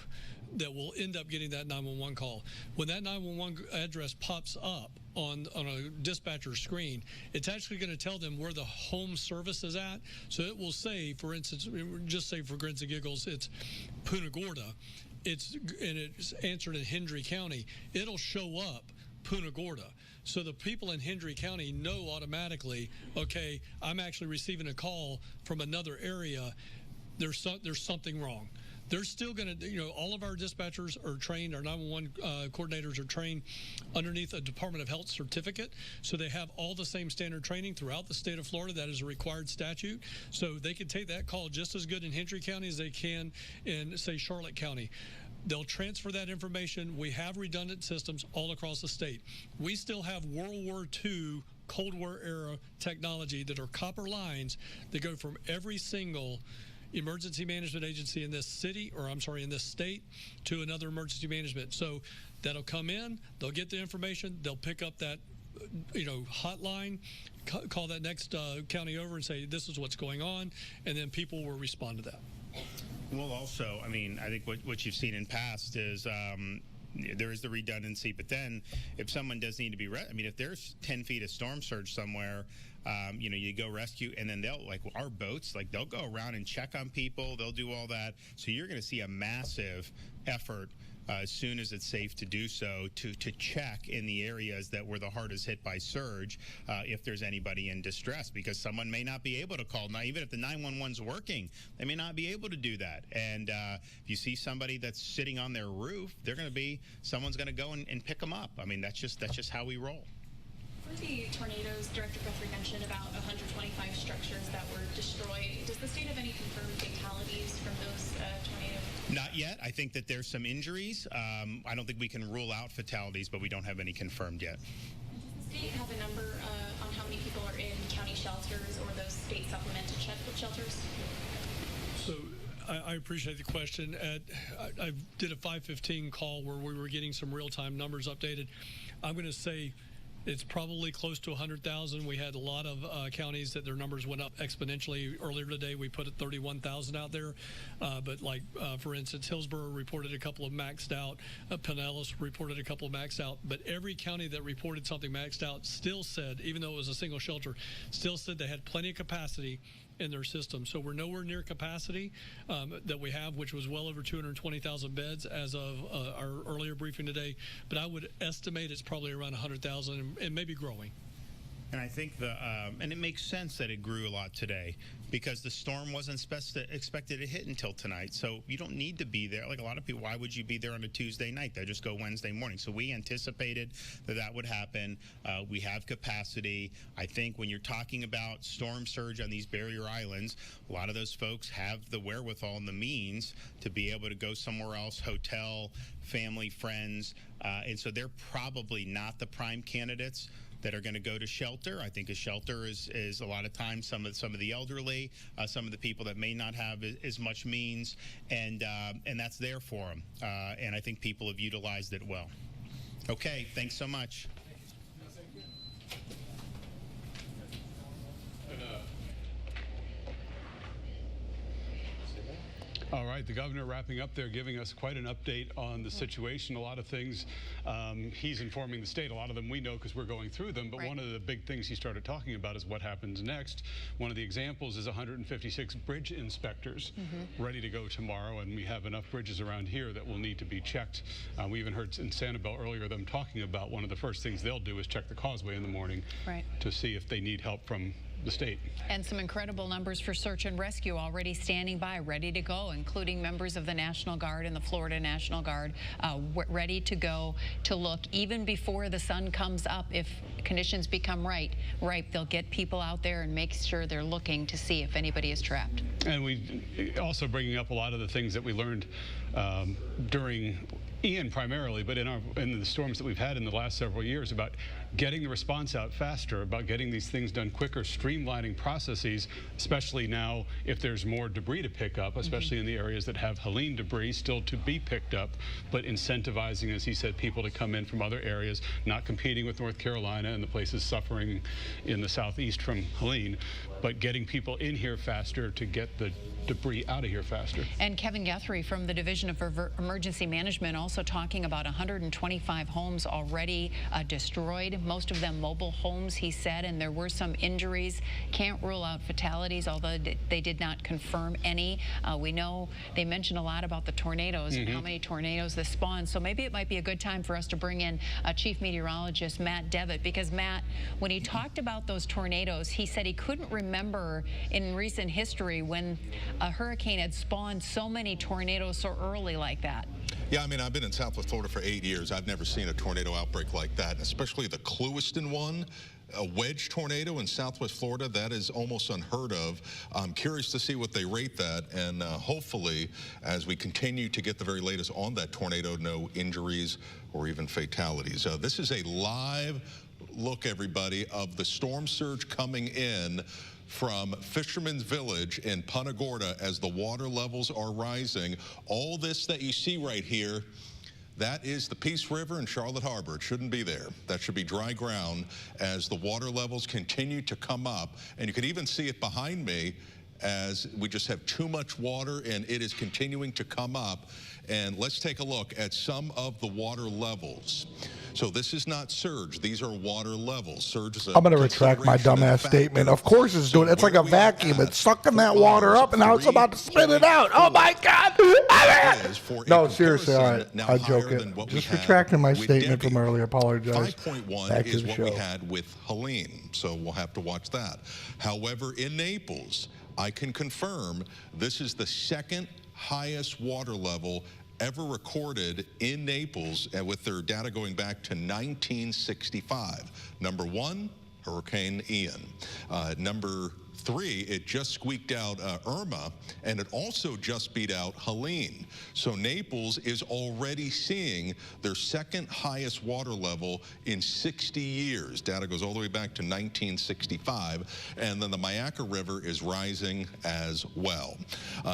that will end up getting that 911 call. When that 911 address pops up on a dispatcher screen, it's actually going to tell them where the home service is at. So it will say, for instance, just say for grins and giggles, it's Punta Gorda. It's answered in Hendry County. It'll show up Punta Gorda. So the people in Hendry County know automatically, okay, I'm actually receiving a call from another area. There's something wrong. They're still going to, all of our dispatchers are trained, our 911 coordinators are trained underneath a Department of Health certificate. So they have all the same standard training throughout the state of Florida. That is a required statute. So they can take that call just as good in Hendry County as they can in, say, Charlotte County. They'll transfer that information. We have redundant systems all across the state. We still have World War II, Cold War era technology that are copper lines that go from every single emergency management agency in this city, or I'm sorry, in this state, to another emergency management. So that'll come in, they'll get the information, they'll pick up that hotline, call that next county over and say, this is what's going on, and then people will respond to that. Well, also, I mean, I think what you've seen in past is there is the redundancy, but then if someone does need to be, I mean, if there's 10 feet of storm surge somewhere, you go rescue, and then they'll, like our boats, like they'll go around and check on people, they'll do all that. So you're going to see a massive effort as soon as it's safe to do so to check in the areas that were the hardest hit by surge if there's anybody in distress, because someone may not be able to call. Now, even if the 911's working, they may not be able to do that. And if you see somebody that's sitting on their roof, someone's going to go and pick them up. I mean, that's just how we roll. For the tornadoes, Director Guthrie mentioned about 125 structures that were destroyed. Does the state have any confirmed fatalities from those tornadoes? Not yet. I think that there's some injuries. I don't think we can rule out fatalities, but we don't have any confirmed yet. Does the state have a number on how many people are in county shelters or those state supplemented shelters? So I appreciate the question. I did a 5:15 call where we were getting some real-time numbers updated. I'm going to say it's probably close to 100,000. We had a lot of counties that their numbers went up exponentially. Earlier today, we put 31,000 out there. But like, for instance, Hillsborough reported a couple of maxed out. Pinellas reported a couple of maxed out. But every county that reported something maxed out still said, even though it was a single shelter, still said they had plenty of capacity in their system. So we're nowhere near capacity that we have, which was well over 220,000 beds as of our earlier briefing today. But I would estimate it's probably around 100,000 and maybe growing. And I think and it makes sense that it grew a lot today because the storm wasn't expected to hit until tonight. So you don't need to be there. Like a lot of people, why would you be there on a Tuesday night? They'll just go Wednesday morning. So we anticipated that would happen. We have capacity. I think when you're talking about storm surge on these barrier islands, a lot of those folks have the wherewithal and the means to be able to go somewhere else, hotel, family, friends. And so they're probably not the prime candidates that are going to go to shelter. I think a shelter is a lot of times some of the elderly, some of the people that may not have as much means, and that's there for them. And I think people have utilized it well. Okay, thanks so much. All right, the governor wrapping up there, giving us quite an update on the situation. A lot of things he's informing the state. A lot of them we know because we're going through them. But one of the big things he started talking about is what happens next. One of the examples is 156 bridge inspectors ready to go tomorrow. And we have enough bridges around here that will need to be checked. We even heard in Sanibel earlier them talking about one of the first things they'll do is check the causeway in the morning to see if they need help from the state. And some incredible numbers for search and rescue already standing by, ready to go, including members of the National Guard and the Florida National Guard ready to go to look even before the sun comes up. If conditions become ripe, they'll get people out there and make sure they're looking to see if anybody is trapped. And we also bringing up a lot of the things that we learned during Ian primarily, but in the storms that we've had in the last several years about getting the response out faster, about getting these things done quicker, streamlining processes, especially now if there's more debris to pick up, especially in the areas that have Helene debris still to be picked up, but incentivizing, as he said, people to come in from other areas, not competing with North Carolina and the places suffering in the southeast from Helene, but getting people in here faster to get the debris out of here faster. And Kevin Guthrie from the Division of Emergency Management also talking about 125 homes already destroyed, most of them mobile homes, he said, and there were some injuries. Can't rule out fatalities, although they did not confirm any. We know they mentioned a lot about the tornadoes and how many tornadoes this spawned, so maybe it might be a good time for us to bring in Chief Meteorologist Matt Devitt, because Matt, when he talked about those tornadoes, he said he couldn't remember in recent history when a hurricane had spawned so many tornadoes so early like that. Yeah, I mean, I've been in Southwest Florida for 8 years. I've never seen a tornado outbreak like that, especially the Clewiston one. a wedge tornado in southwest Florida. That is almost unheard of. I'm curious to see what they rate that, and hopefully, as we continue to get the very latest on that tornado, no injuries or even fatalities. This is a live look, everybody, of the storm surge coming in from Fisherman's Village in Punta Gorda as the water levels are rising. All this that you see right here, that is the Peace River in Charlotte Harbor. It shouldn't be there. That should be dry ground as the water levels continue to come up. And you can even see it behind me as we just have too much water and it is continuing to come up. And let's take a look at some of the water levels. So this is not surge. These are water levels. Surge is a I'm going to retract my dumbass statement. Of course it's doing it. It's like a vacuum. It's sucking that water up, and now it's about to spit it out. Oh, my God. No, seriously, all right. I'm joking. Just retracting my statement from earlier. Apologize. 5.1 is what we had with Helene, so we'll have to watch that. However, in Naples, I can confirm this is the second highest water level ever recorded in Naples, and with their data going back to 1965. Number one, Hurricane Ian. Number three, it just squeaked out Irma, and it also just beat out Helene. So Naples is already seeing their second highest water level in 60 years. Data goes all the way back to 1965, and then the Mayaca River is rising as well.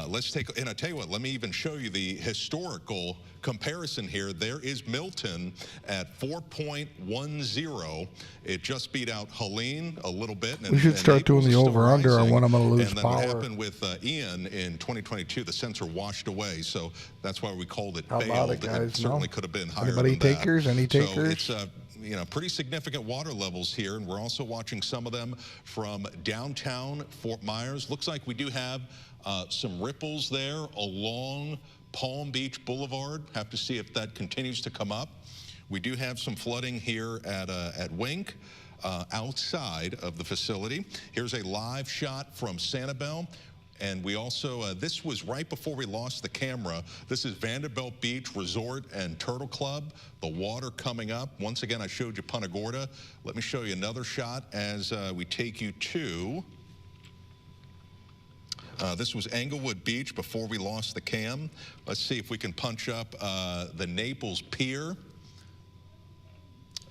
Let's take, and I tell you what, let me even show you the historical comparison here. There is Milton at 4.10. It just beat out Helene a little bit. And, we should start doing the over-under on when I'm going to lose and then power. What happened with Ian in 2022, the sensor washed away, so that's why we called it How failed. about it, guys? It certainly could have been higher Anybody than takers? that. Any takers? So it's you know, pretty significant water levels here, and we're also watching some of them from downtown Fort Myers. Looks like we do have some ripples there along Palm Beach Boulevard. Have to see if that continues to come up. We do have some flooding here at Wink, outside of the facility. Here's a live shot from Sanibel. And we also, this was right before we lost the camera. This is Vanderbilt Beach Resort and Turtle Club. The water coming up. Once again, I showed you Punta Gorda. Let me show you another shot as we take you to this was Englewood Beach before we lost the cam. Let's see if we can punch up the Naples Pier.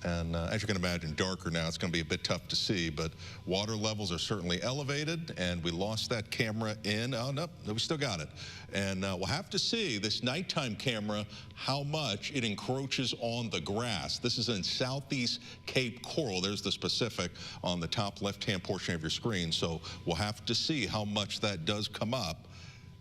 And as you can imagine, darker now. It's going to be a bit tough to see, but water levels are certainly elevated, and we lost that camera in. Oh, no, we still got it. And we'll have to see this nighttime camera, how much it encroaches on the grass. This is in southeast Cape Coral. There's the specific on the top left-hand portion of your screen. So we'll have to see how much that does come up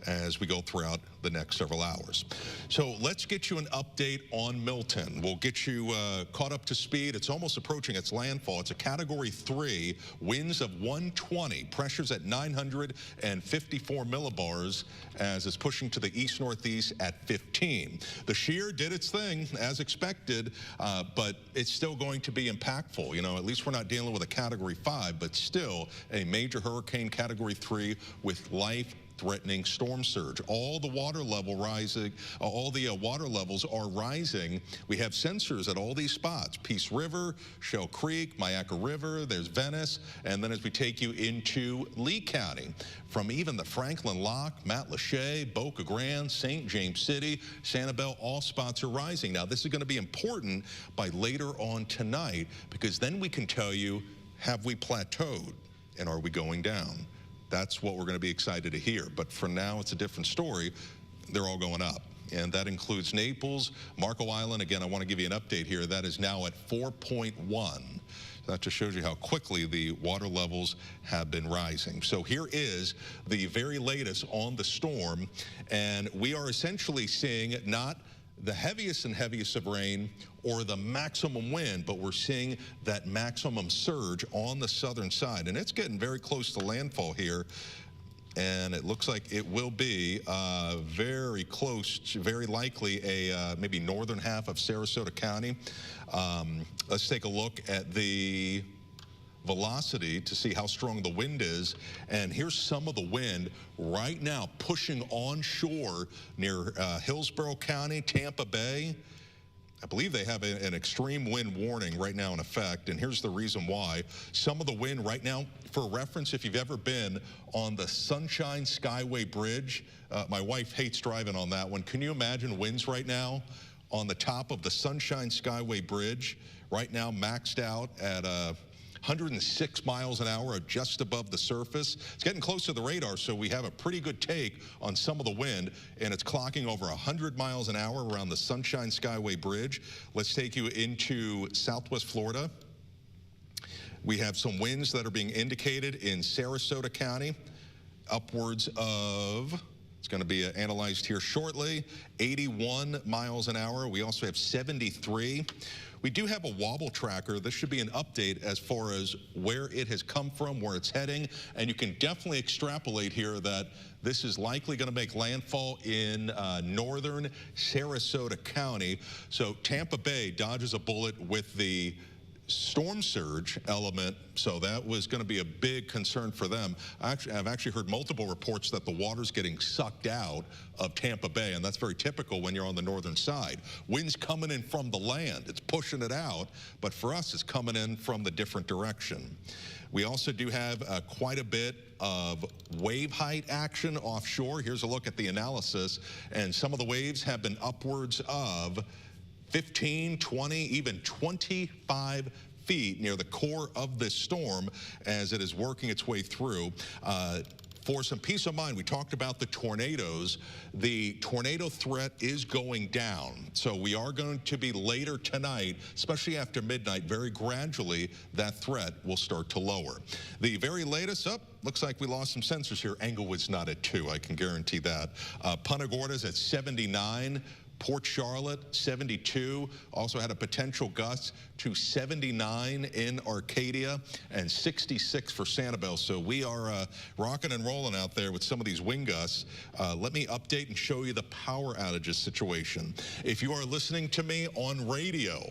as we go throughout the next several hours. So let's get you an update on Milton. We'll get you caught up to speed. It's almost approaching its landfall. It's a Category 3, winds of 120, pressures at 954 millibars as it's pushing to the east-northeast at 15. The shear did its thing as expected, but it's still going to be impactful. You know, at least we're not dealing with a Category 5, but still a major hurricane Category 3 with life-threatening storm surge. All the water level rising, all the water levels are rising. We have sensors at all these spots: Peace River, Shell Creek, Mayaca River, there's Venice, and then as we take you into Lee County, from even the Franklin Lock, Matlacha, Boca Grande, St. James City, Sanibel, all spots are rising. Now this is going to be important by later on tonight, because then we can tell you, have we plateaued and are we going down? That's what we're going to be excited to hear. But for now, it's a different story. They're all going up. And that includes Naples, Marco Island. Again, I want to give you an update here. That is now at 4.1. That just shows you how quickly the water levels have been rising. So here is the very latest on the storm. And we are essentially seeing not the heaviest of rain or the maximum wind, but we're seeing that maximum surge on the southern side. And it's getting very close to landfall here. And it looks like it will be very close, very likely a maybe northern half of Sarasota County. Let's take a look at the velocity to see how strong the wind is. And here's some of the wind right now pushing onshore near Hillsborough County, Tampa Bay. I believe they have an extreme wind warning right now in effect, and here's the reason why. Some of the wind right now, for reference, if you've ever been on the Sunshine Skyway Bridge, my wife hates driving on that one. Can you imagine winds right now on the top of the Sunshine Skyway Bridge, right now maxed out at 106 miles an hour, just above the surface. It's getting close to the radar, so we have a pretty good take on some of the wind, and it's clocking over 100 miles an hour around the Sunshine Skyway Bridge. Let's take you into Southwest Florida. We have some winds that are being indicated in Sarasota County, upwards of, it's going to be analyzed here shortly, 81 miles an hour. We also have 73. We do have a wobble tracker. This should be an update as far as where it has come from, where it's heading, and you can definitely extrapolate here that this is likely going to make landfall in northern Sarasota County. So Tampa Bay dodges a bullet with the storm surge element, so that was going to be a big concern for them. I've actually heard multiple reports that the water's getting sucked out of Tampa Bay, and that's very typical when you're on the northern side. Wind's coming in from the land, it's pushing it out, but for us, it's coming in from the different direction. We also do have quite a bit of wave height action offshore. Here's a look at the analysis, and some of the waves have been upwards of 15, 20, even 25 feet near the core of this storm as it is working its way through. For some peace of mind, we talked about the tornadoes. The tornado threat is going down. So we are going to be later tonight, especially after midnight, very gradually, that threat will start to lower. The very latest up, looks like we lost some sensors here. Englewood's not at 2, I can guarantee that. Punta Gorda's at 79. Port Charlotte, 72, also had a potential gust to 79 in Arcadia, and 66 for Sanibel. So we are rocking and rolling out there with some of these wind gusts. Let me update and show you the power outages situation. If you are listening to me on radio,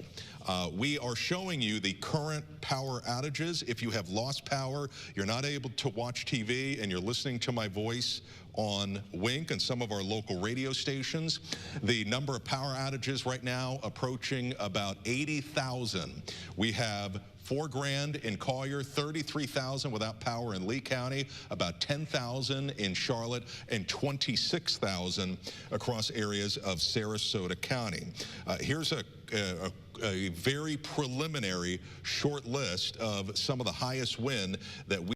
we are showing you the current power outages. If you have lost power, you're not able to watch TV, and you're listening to my voice on Wink and some of our local radio stations. The number of power outages right now approaching about 80,000. We have 4 grand in Collier, 33,000 without power in Lee County, about 10,000 in Charlotte, and 26,000 across areas of Sarasota County. Here's a very preliminary short list of some of the highest wind that we